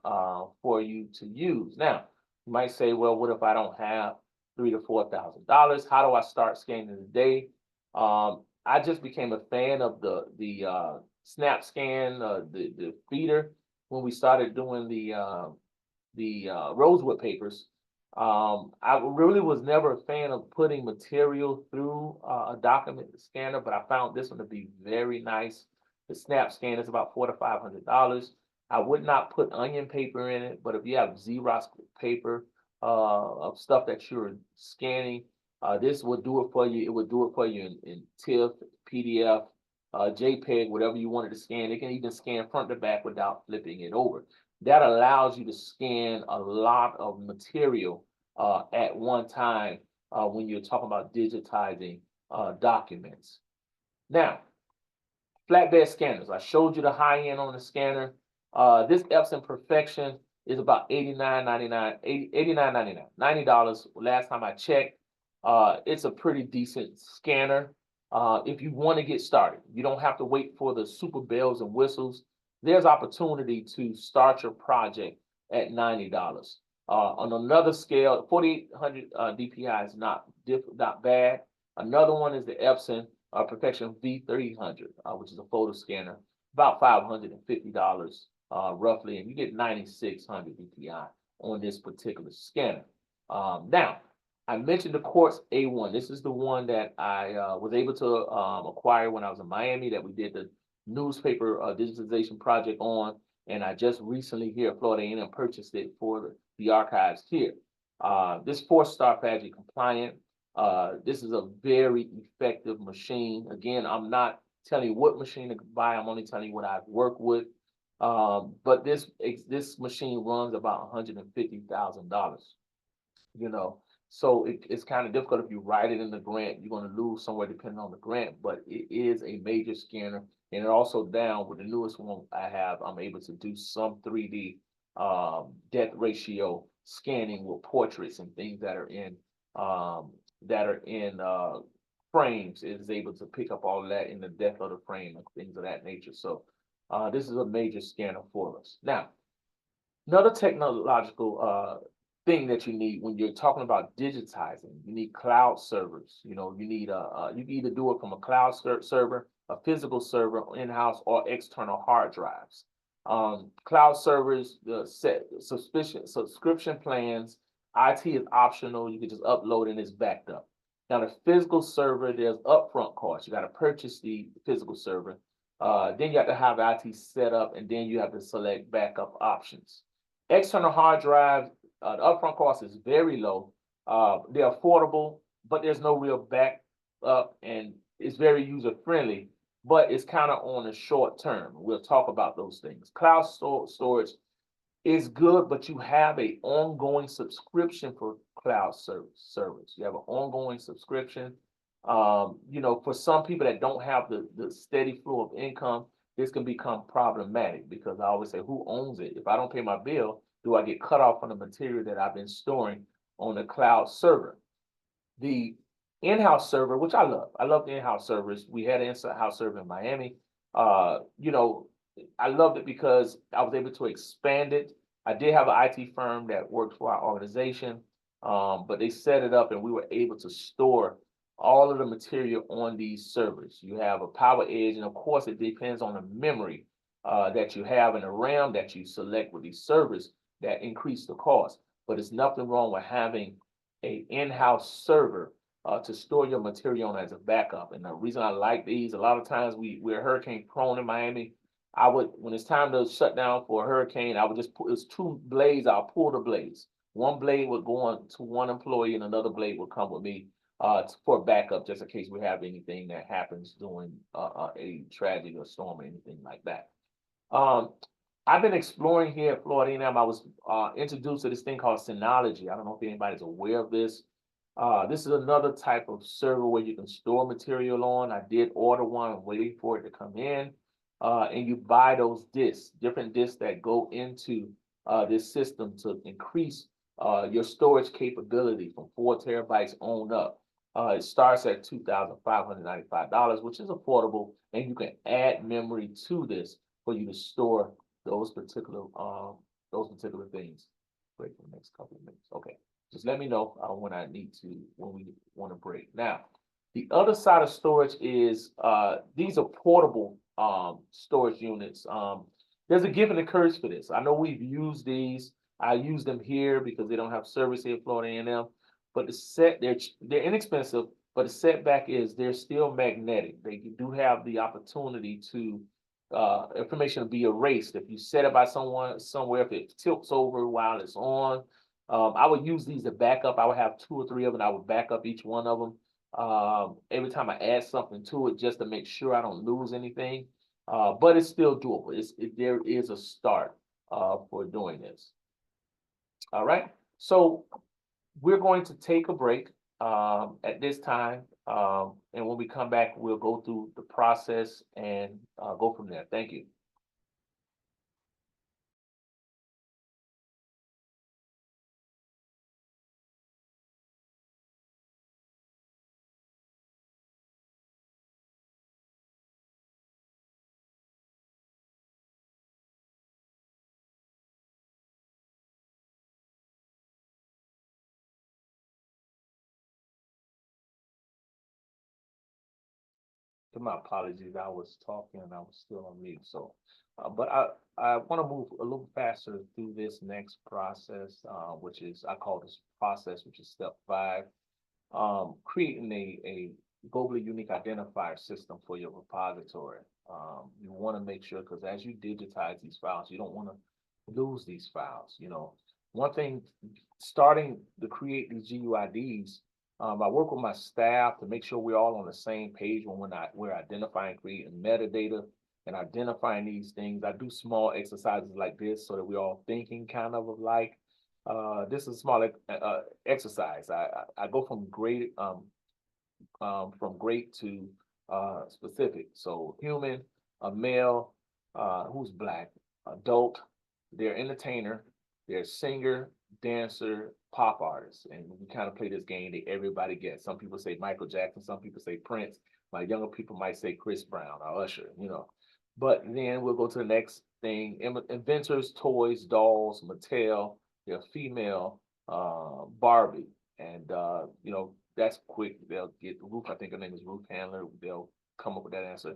for you to use. Now, you might say, well, what if I don't have $3,000 to $4,000? How do I start scanning today? I just became a fan of the snap scan, the feeder, when we started doing the rosewood papers. I really was never a fan of putting material through a document scanner, but I found this one to be very nice. The snap scan is about $400 to $500. I would not put onion paper in it, but if you have Xerox paper of stuff that you're scanning, this will do it for you. It will do it for you in TIFF, PDF, JPEG, whatever you wanted to scan. It can even scan front to back without flipping it over. That allows you to scan a lot of material at one time when you're talking about digitizing documents. Now, flatbed scanners. I showed you the high end on the scanner. This Epson Perfection is about $89.99, $90 last time I checked. It's a pretty decent scanner. If you want to get started, you don't have to wait for the super bells and whistles. There's opportunity to start your project at $90. On another scale, 4800 DPI is not bad. Another one is the Epson Perfection V300, which is a photo scanner, about $550 roughly, and you get 9600 DPI on this particular scanner. Now, I mentioned the Quartz A1. This is the one that I was able to acquire when I was in Miami, that we did the newspaper digitization project on, and I just recently here at Florida A&M purchased it for the archives here. This 4-star FADGI compliant. This is a very effective machine. Again, I'm not telling you what machine to buy. I'm only telling you what I've worked with. But this machine runs about $150,000. You know, so it's kind of difficult if you write it in the grant. You're going to lose somewhere depending on the grant, but it is a major scanner. And it also down with the newest one I have, I'm able to do some 3D depth ratio scanning with portraits and things that are in frames. It is able to pick up all of that in the depth of the frame and things of that nature. So this is a major scanner for us. Now, another technological thing that you need when you're talking about digitizing, you need cloud servers. You know, you need you can either do it from a cloud server, a physical server in-house, or external hard drives. Cloud servers, the subscription plans, IT is optional. You can just upload and it's backed up. Now the physical server, there's upfront costs. You got to purchase the physical server. Then you have to have IT set up, and then you have to select backup options. External hard drives, the upfront cost is very low. They're affordable, but there's no real backup, and it's very user friendly, but it's kind of on the short term. We'll talk about those things. Cloud storage, is good, but you have a ongoing subscription for cloud service. You have an ongoing subscription. You know, for some people that don't have the steady flow of income, this can become problematic because I always say, who owns it? If I don't pay my bill, do I get cut off from the material that I've been storing on the cloud server? The in-house server, which I love the in-house servers. We had an in-house server in Miami. You know, I loved it because I was able to expand it. I did have an IT firm that worked for our organization, but they set it up and we were able to store all of the material on these servers. You have a power edge, and of course, it depends on the memory that you have and the RAM that you select with these servers that increase the cost. But it's nothing wrong with having an in-house server to store your material on as a backup. And the reason I like these, a lot of times we're hurricane prone in Miami. I would, when it's time to shut down for a hurricane, I would just put, it's two blades, I'll pull the blades. One blade would go on to one employee and another blade would come with me for backup, just in case we have anything that happens during a tragedy or storm or anything like that. I've been exploring here at Florida A&M. I was introduced to this thing called Synology. I don't know if anybody's aware of this. This is another type of server where you can store material on. I did order one. I'm waiting for it to come in. And you buy those discs, different discs that go into this system to increase your storage capability from 4 terabytes on up. It starts at $2,595, which is affordable, and you can add memory to this for you to store those particular things. Wait for the next couple of minutes. Okay, just let me know when we want to break. Now, the other side of storage is these are portable storage units. There's a give and a curse for this. I know we've used these. I use them here because they don't have service here at Florida A&M. But they're inexpensive, but the setback is they're still magnetic. They do have the opportunity to information to be erased. If you set it by somewhere, if it tilts over while it's on, I would use these to back up. I would have 2 or 3 of them. I would back up each one of them. Every time I add something to it, just to make sure I don't lose anything. But it's still doable. There is a start for doing this. All right. So we're going to take a break at this time. And when we come back, we'll go through the process and go from there. Thank you. My apologies, I was talking and I was still on mute. So, but I want to move a little faster through this next process, which is, I call this process, which is step 5, creating a globally unique identifier system for your repository. You want to make sure, because as you digitize these files, you don't want to lose these files. You know, one thing, starting to create these GUIDs, I work with my staff to make sure we're all on the same page when we're identifying, creating metadata and identifying these things. I do small exercises like this so that we're all thinking kind of alike. This is a small exercise. I go from great to specific. So human, a male, who's Black, adult, they're entertainer, they're singer, dancer, pop artist, and we kind of play this game that everybody gets. Some people say Michael Jackson, some people say Prince. My younger people might say Chris Brown or Usher, you know. But then we'll go to the next thing: inventors, toys, dolls, Mattel. They're female, Barbie, and you know, that's quick. They'll get Ruth. I think her name is Ruth Handler. They'll come up with that answer.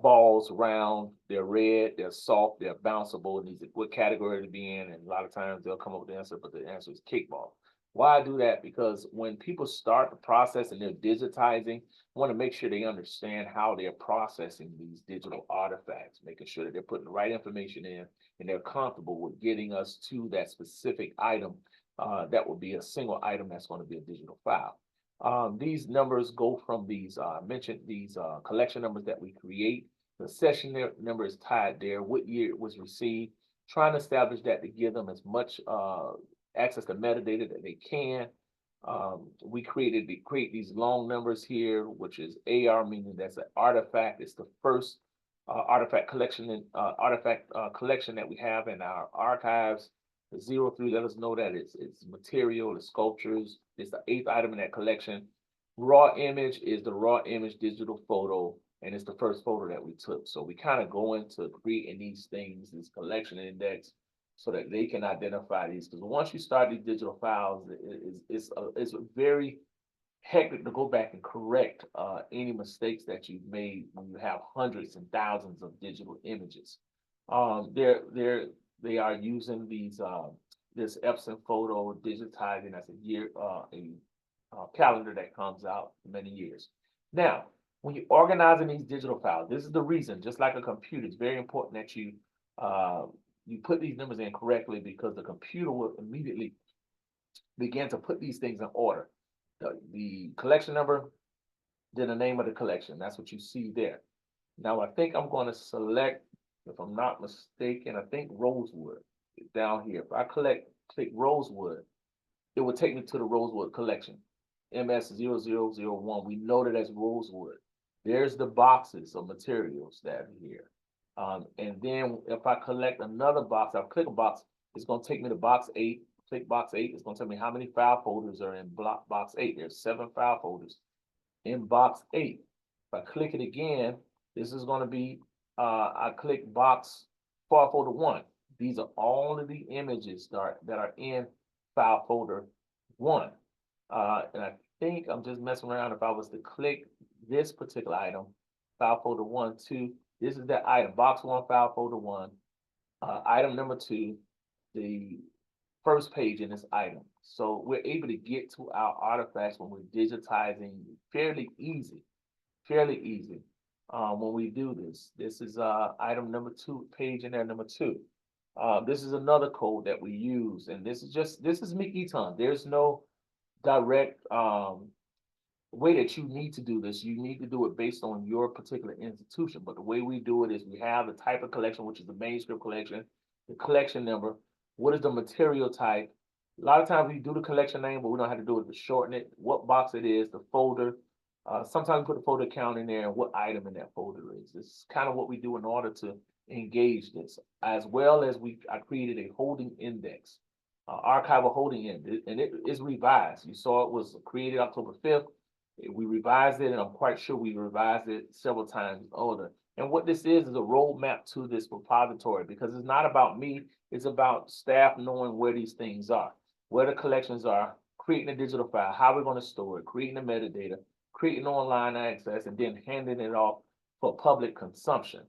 Balls, round, they're red, they're soft, they're bounceable, and these are what category to be in. And a lot of times they'll come up with the answer, but the answer is kickball. Why I do that? Because when people start the process and they're digitizing, I want to make sure they understand how they're processing these digital artifacts, making sure that they're putting the right information in and they're comfortable with getting us to that specific item that will be a single item that's going to be a digital file. These numbers go from these, mentioned these collection numbers that we create. The session number is tied there, what year it was received. trying to establish that to give them as much access to metadata that they can. We create these long numbers here, which is AR, meaning that's an artifact. It's the first artifact collection that we have in our archives. The 03 let us know that it's material, it's sculptures, it's the 8th item in that collection. Raw image is the raw image digital photo, and it's the first photo that we took. So we kind of go into creating these things, this collection index, so that they can identify these. Because once you start these digital files, it's very hectic to go back and correct any mistakes that you've made when you have hundreds and thousands of digital images. They are using these this Epson photo digitizing. That's a calendar that comes out in many years. Now, when you're organizing these digital files, this is the reason. Just like a computer, it's very important that you put these numbers in correctly, because the computer will immediately begin to put these things in order. The collection number, then the name of the collection. That's what you see there. Now, I think I'm going to select, if I'm not mistaken, I think Rosewood down here. If I click Rosewood, it will take me to the Rosewood collection, MS0001. We know that as Rosewood. There's the boxes of materials that are here. And then if I collect another box, I'll click a box, it's going to take me to box 8. Click box 8, it's going to tell me how many file folders are in box 8. There's 7 file folders in box 8. If I click it again, this is going to be, I click box file folder 1. These are all of the images that are in file folder 1. And I think I'm just messing around. If I was to click this particular item, file folder 1, 2, this is that item, box 1, file folder 1, item number 2, the first page in this item. So we're able to get to our artifacts when we're digitizing fairly easy when we do this. This is item number 2, page in there, number 2. This is another code that we use, and this is Mickey-Ton. There's no direct way that you need to do this. You need to do it based on your particular institution. But the way we do it is we have the type of collection, which is the manuscript collection, the collection number, what is the material type. A lot of times we do the collection name, but we don't have to do it to shorten it, what box it is, the folder. Sometimes we put the folder count in there and what item in that folder is. This is kind of what we do in order to engage this, as well as I created a holding index, archival holding index, and it is revised. You saw it was created October 5th. We revised it, and I'm quite sure we revised it several times older. And what this is a roadmap to this repository, because it's not about me, it's about staff knowing where these things are, where the collections are, creating a digital file, how we're going to store it, creating the metadata, creating online access, and then handing it off for public consumption.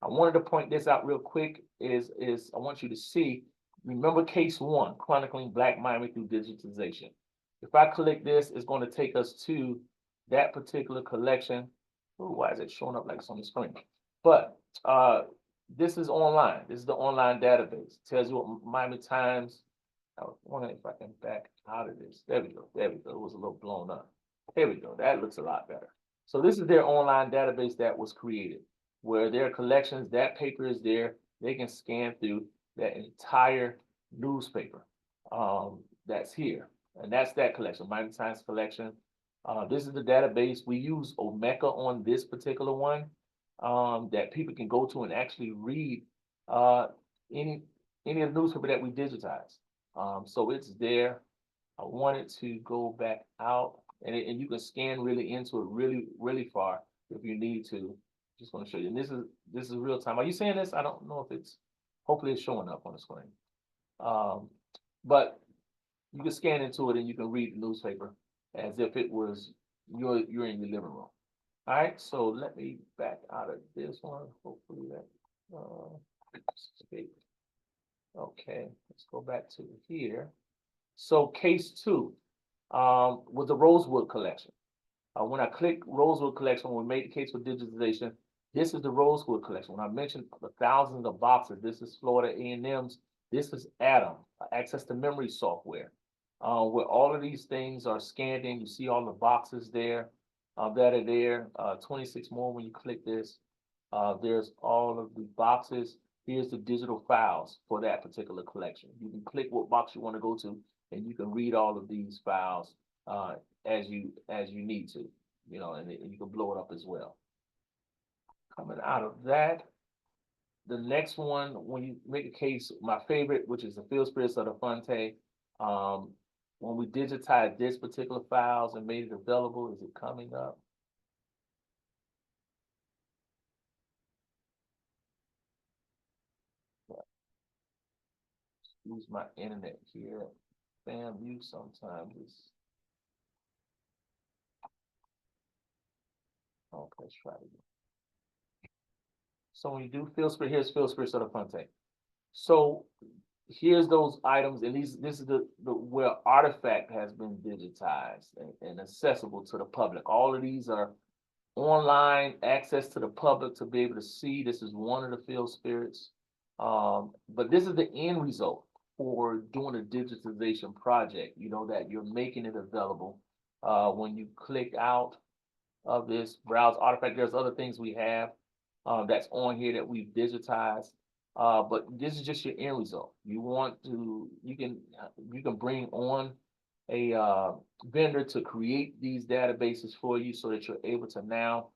I wanted to point this out real quick is I want you to see, remember case 1, chronicling Black Miami through digitization. If I click this, it's going to take us to that particular collection. Ooh, why is it showing up like it's on the screen? But this is online. This is the online database. It tells you what Miami Times. I was wondering if I can back out of this. There we go. There we go. It was a little blown up. There we go. That looks a lot better. So this is their online database that was created, where their collections, that paper is there. They can scan through that entire newspaper that's here. And that's that collection, Miami Times collection. This is the database. We use Omeka on this particular one, that people can go to and actually read any of the newspaper that we digitize. So it's there. I wanted to go back out, and you can scan really into it really far if you need to. Just want to show you. And this is real time. Are you seeing this? I don't know if it's, hopefully it's showing up on the screen. But you can scan into it and you can read the newspaper as if it was you're in your living room. All right, so let me back out of this one. Hopefully that escape. Okay, let's go back to here. So case 2 was the Rosewood collection. When I click Rosewood collection, when we made the case for digitization, this is the Rosewood collection. When I mentioned the thousands of boxes, this is Florida A&M's. This is Atom, access to memory software, where all of these things are scanned in. You see all the boxes there that are there. 26 more when you click this. There's all of the boxes. here's the digital files for that particular collection. You can click what box you want to go to, and you can read all of these files as you need to, you know, and you can blow it up as well. Coming out of that, the next one, when you make a case, my favorite, which is the field spirits of the Fonte, when we digitized this particular files and made it available, is it coming up? Use my internet here. Bam, you sometimes is. Okay, let's try it again. So when you do field spirit, here's field spirits of the Fonte. So here's those items, and this is the where artifact has been digitized and accessible to the public. All of these are online access to the public to be able to see. This is one of the field spirits. But this is the end result for doing a digitization project, you know, that you're making it available. When you click out of this browse artifact, there's other things we have that's on here that we've digitized. But this is just your end result. You want to, you can bring on a vendor to create these databases for you so that you're able to now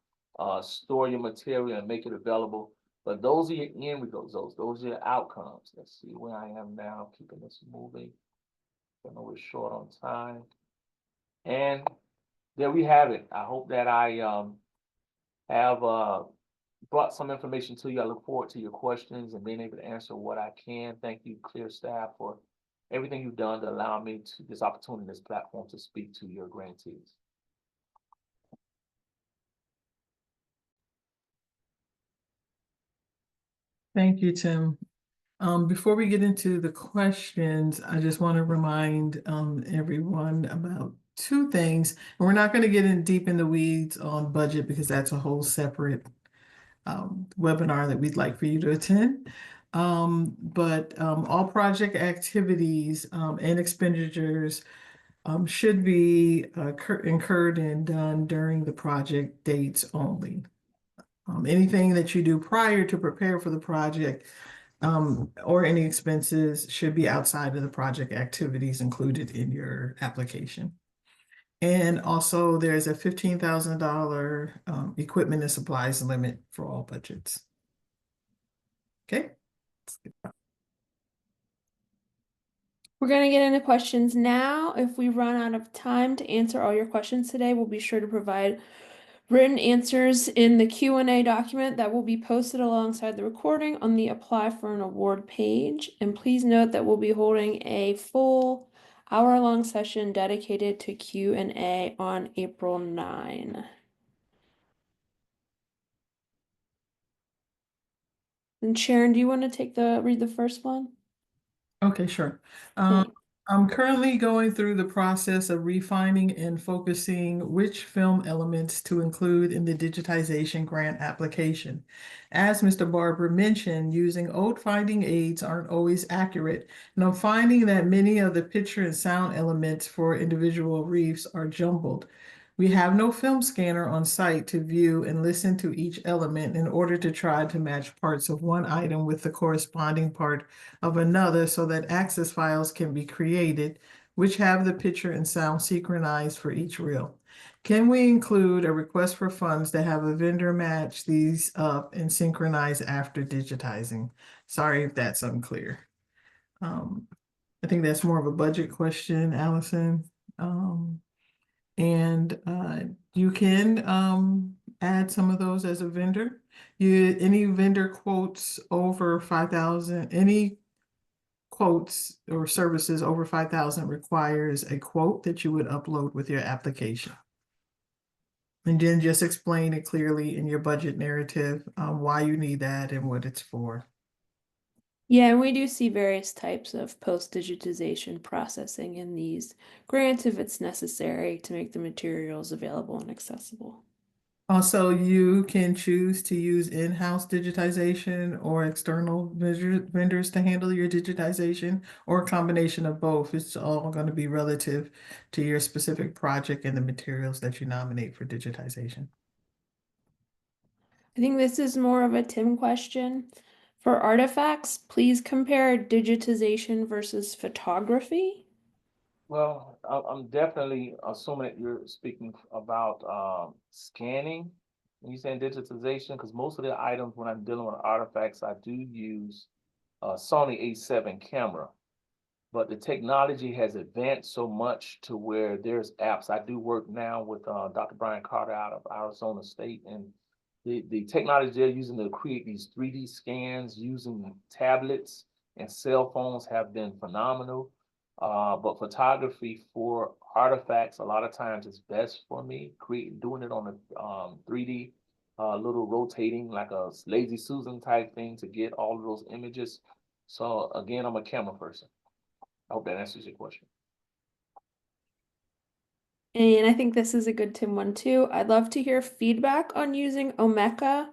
store your material and make it available. But those are your end results. Those are your outcomes. Let's see where I am now, keeping this moving. I know we're short on time. And there we have it. I hope that I have brought some information to you. I look forward to your questions and being able to answer what I can. Thank you, Clear staff, for everything you've done to allow me to this opportunity, this platform to speak to your grantees. Thank you, Tim. Before we get into the questions, I just want to remind everyone about two things. And we're not going to get in deep in the weeds on budget because that's a whole separate webinar that we'd like for you to attend. But all project activities and expenditures should be incurred and done during the project dates only. Anything that you do prior to prepare for the project or any expenses should be outside of the project activities included in your application. And also there's a $15,000 equipment and supplies limit for all budgets. Okay. We're going to get into questions now. If we run out of time to answer all your questions today, we'll be sure to provide written answers in the Q&A document that will be posted alongside the recording on the Apply for an Award page. And please note that we'll be holding a full hour-long session dedicated to Q&A on April 9. And Sharon, do you want to read the first one? Okay, sure. Thanks. I'm currently going through the process of refining and focusing which film elements to include in the digitization grant application. As Mr. Barber mentioned, using old finding aids aren't always accurate, and I'm finding that many of the picture and sound elements for individual reefs are jumbled. We have no film scanner on site to view and listen to each element in order to try to match parts of one item with the corresponding part of another so that access files can be created, which have the picture and sound synchronized for each reel. Can we include a request for funds to have a vendor match these up and synchronize after digitizing? Sorry if that's unclear. I think that's more of a budget question, Allison. You can add some of those as a vendor. Any vendor quotes over 5,000, any quotes or services over 5,000 requires a quote that you would upload with your application. And then just explain it clearly in your budget narrative, why you need that and what it's for. Yeah, and we do see various types of post-digitization processing in these grants if it's necessary to make the materials available and accessible. Also, you can choose to use in-house digitization or external vendors to handle your digitization, or a combination of both. It's all going to be relative to your specific project and the materials that you nominate for digitization. I think this is more of a Tim question. For artifacts, please compare digitization versus photography. Well, I'm definitely assuming that you're speaking about scanning. When you saying digitization, because most of the items when I'm dealing with artifacts, I do use a Sony A7 camera. But the technology has advanced so much to where there's apps. I do work now with Dr. Brian Carter out of Arizona State, and the technology they're using to create these 3D scans using tablets and cell phones have been phenomenal. But photography for artifacts, a lot of times is best for me, doing it on a 3D, little rotating like a Lazy Susan type thing to get all of those images. So again, I'm a camera person. I hope that answers your question. And I think this is a good Tim one too. I'd love to hear feedback on using Omeka.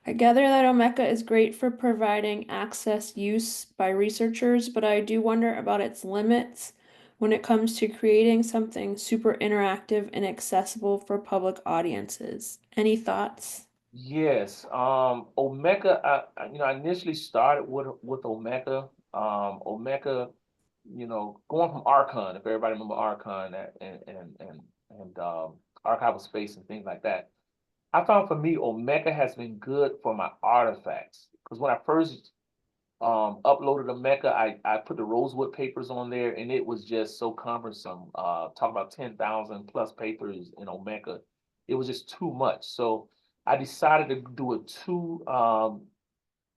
I gather that Omeka is great for providing access use by researchers, but I do wonder about its limits when it comes to creating something super interactive and accessible for public audiences. Any thoughts? Yes, Omeka, I initially started with Omeka. Omeka, going from Archon, if everybody remember Archon and archival space and things like that. I found for me, Omeka has been good for my artifacts. Because when I first uploaded Omeka, I put the rosewood papers on there and it was just so cumbersome. Talk about 10,000 plus papers in Omeka. It was just too much. So I decided to do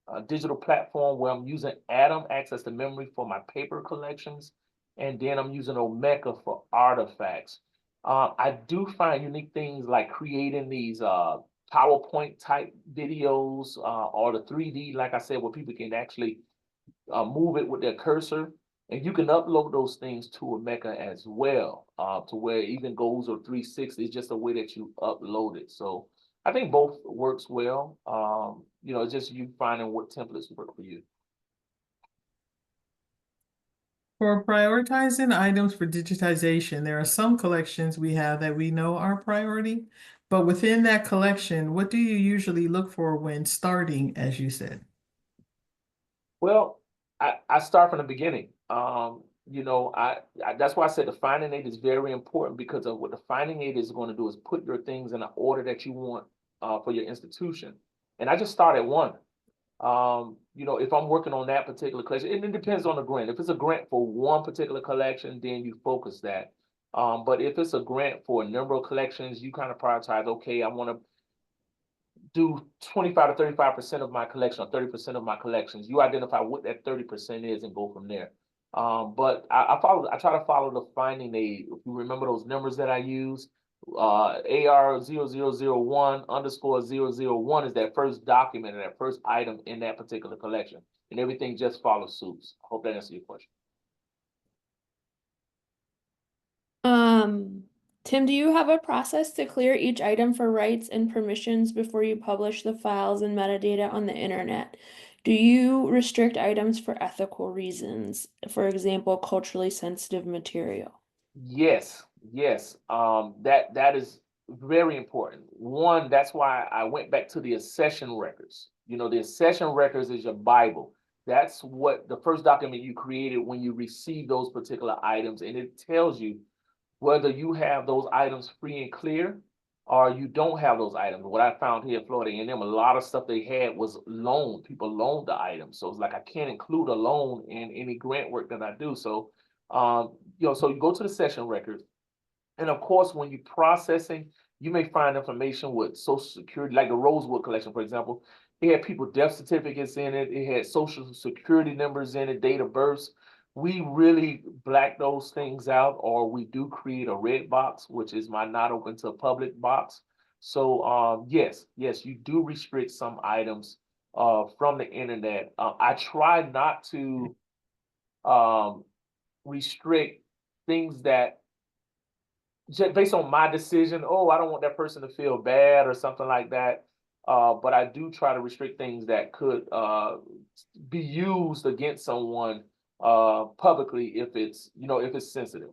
a digital platform where I'm using Atom access to memory for my paper collections, and then I'm using Omeka for artifacts. I do find unique things like creating these PowerPoint type videos or the 3D, like I said, where people can actually move it with their cursor. And you can upload those things to Omeka as well, to where it even goes or 360. It's just a way that you upload it. So I think both works well. It's just you finding what templates work for you. For prioritizing items for digitization, there are some collections we have that we know are priority, but within that collection, what do you usually look for when starting, as you said? Well, I start from the beginning. That's why I said the finding aid is very important, because of what the finding aid is going to do is put your things in the order that you want for your institution. And I just start at one. If I'm working on that particular collection, and it depends on the grant. If it's a grant for one particular collection, then you focus that. But if it's a grant for a number of collections, you kind of prioritize, okay, I want to do 25 to 35% of my collection or 30% of my collections. You identify what that 30% is and go from there. But I try to follow the finding aid. If you remember those numbers that I use, AR 0001 underscore 001 is that first document and that first item in that particular collection. And everything just follows suit. I hope that answers your question. Tim, do you have a process to clear each item for rights and permissions before you publish the files and metadata on the internet? Do you restrict items for ethical reasons? For example, culturally sensitive material? Yes. That is very important. One, that's why I went back to the accession records. The accession records is your Bible. That's what the first document you created when you receive those particular items, and it tells you whether you have those items free and clear or you don't have those items. What I found here at Florida A&M, a lot of stuff they had was loaned. People loaned the items. So it's like I can't include a loan in any grant work that I do. So, so you go to the session records. And of course, when you're processing, you may find information with Social Security, like the Rosewood collection, for example. It had people death certificates in it. It had Social Security numbers in it, date of births. We really black those things out, or we do create a red box, which is my not open to public box. So yes, you do restrict some items from the internet. I try not to restrict things that just based on my decision. Oh, I don't want that person to feel bad or something like that. But I do try to restrict things that could be used against someone publicly if it's sensitive.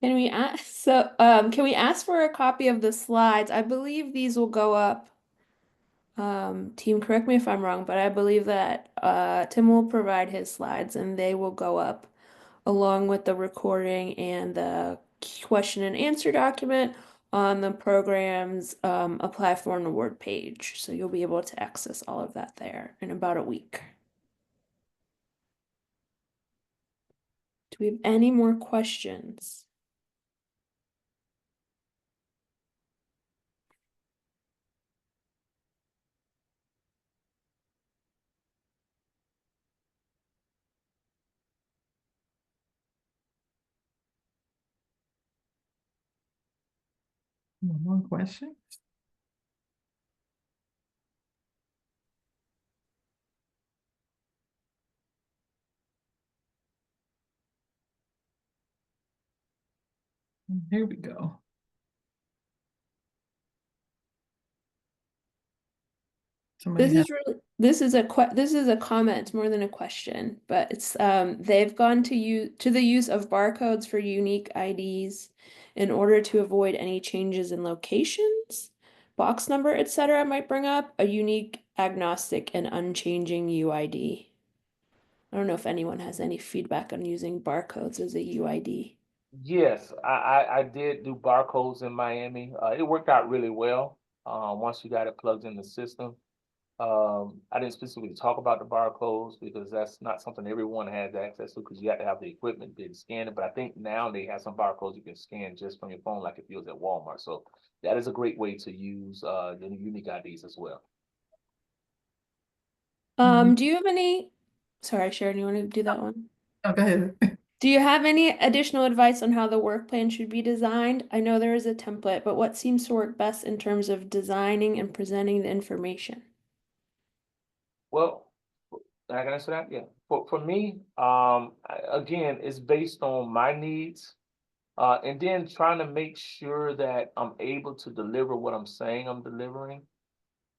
Can we can we ask for a copy of the slides? I believe these will go up. Team, correct me if I'm wrong, but I believe that Tim will provide his slides and they will go up along with the recording and the question and answer document on the program's apply for an award page. So you'll be able to access all of that there in about a week. Do we have any more questions? No more questions? Here we go. This is a comment more than a question, but it's they've gone to the use of barcodes for unique IDs in order to avoid any changes in locations, box number, etc. might bring up a unique, agnostic, and unchanging UID. I don't know if anyone has any feedback on using barcodes as a UID. Yes, I did do barcodes in Miami. It worked out really well. Once you got it plugged in the system. I didn't specifically talk about the barcodes because that's not something everyone has access to because you have to have the equipment to scan it. But I think now they have some barcodes you can scan just from your phone, like if you was at Walmart. So that is a great way to use the unique IDs as well. Do you have any? Sorry, Sharon, you want to do that one? Oh, go ahead. Do you have any additional advice on how the work plan should be designed? I know there is a template, but what seems to work best in terms of designing and presenting the information? Well, I can answer that. Yeah. For me, again, it's based on my needs, and then trying to make sure that I'm able to deliver what I'm saying I'm delivering.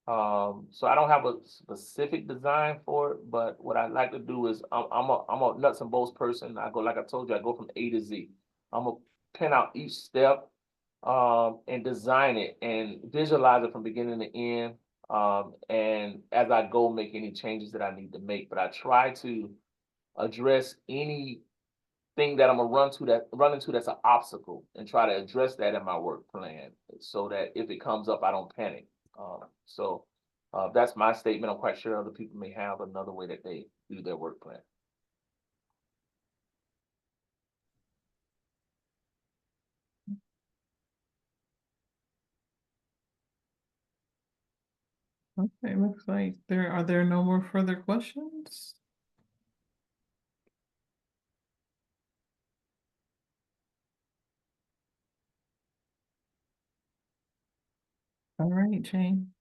So I don't have a specific design for it, but what I like to do is I'm a nuts and bolts person. I go, like I told you, I go from A to Z. I'm gonna pin out each step, and design it and visualize it from beginning to end. And as I go, make any changes that I need to make. But I try to address anything that I'm gonna run into that's an obstacle and try to address that in my work plan so that if it comes up, I don't panic. So that's my statement. I'm quite sure other people may have another way that they do their work plan. Okay, looks like are there no more further questions? All right, Jane.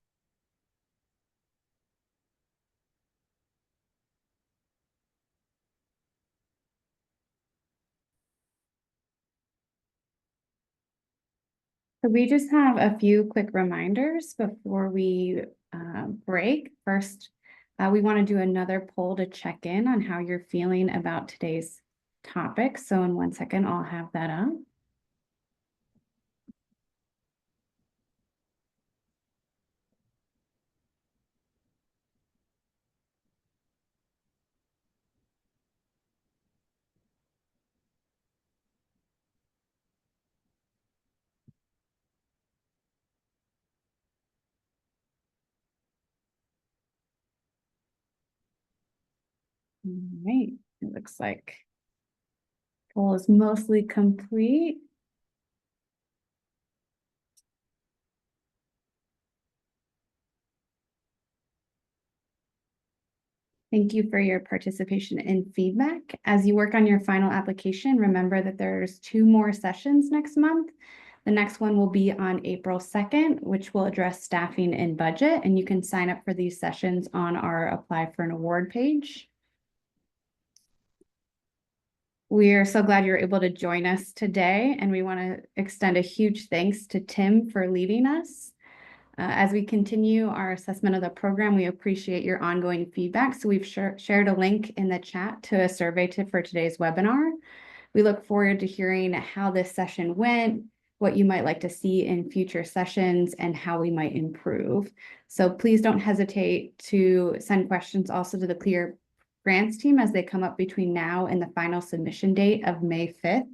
So we just have a few quick reminders before we break. First, we want to do another poll to check in on how you're feeling about today's topic. So in 1 second, I'll have that up. All right, it looks like poll is mostly complete. Thank you for your participation and feedback. As you work on your final application, remember that there's 2 more sessions next month. The next one will be on April 2nd, which will address staffing and budget, and you can sign up for these sessions on our Apply for an Award page. We are so glad you're able to join us today, and we want to extend a huge thanks to Tim for leading us. As we continue our assessment of the program, we appreciate your ongoing feedback. So we've shared a link in the chat to a survey for today's webinar. We look forward to hearing how this session went, what you might like to see in future sessions, and how we might improve. So please don't hesitate to send questions also to the Clear Grants team as they come up between now and the final submission date of May 5th.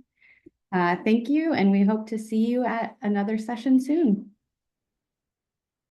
Thank you, and we hope to see you at another session soon.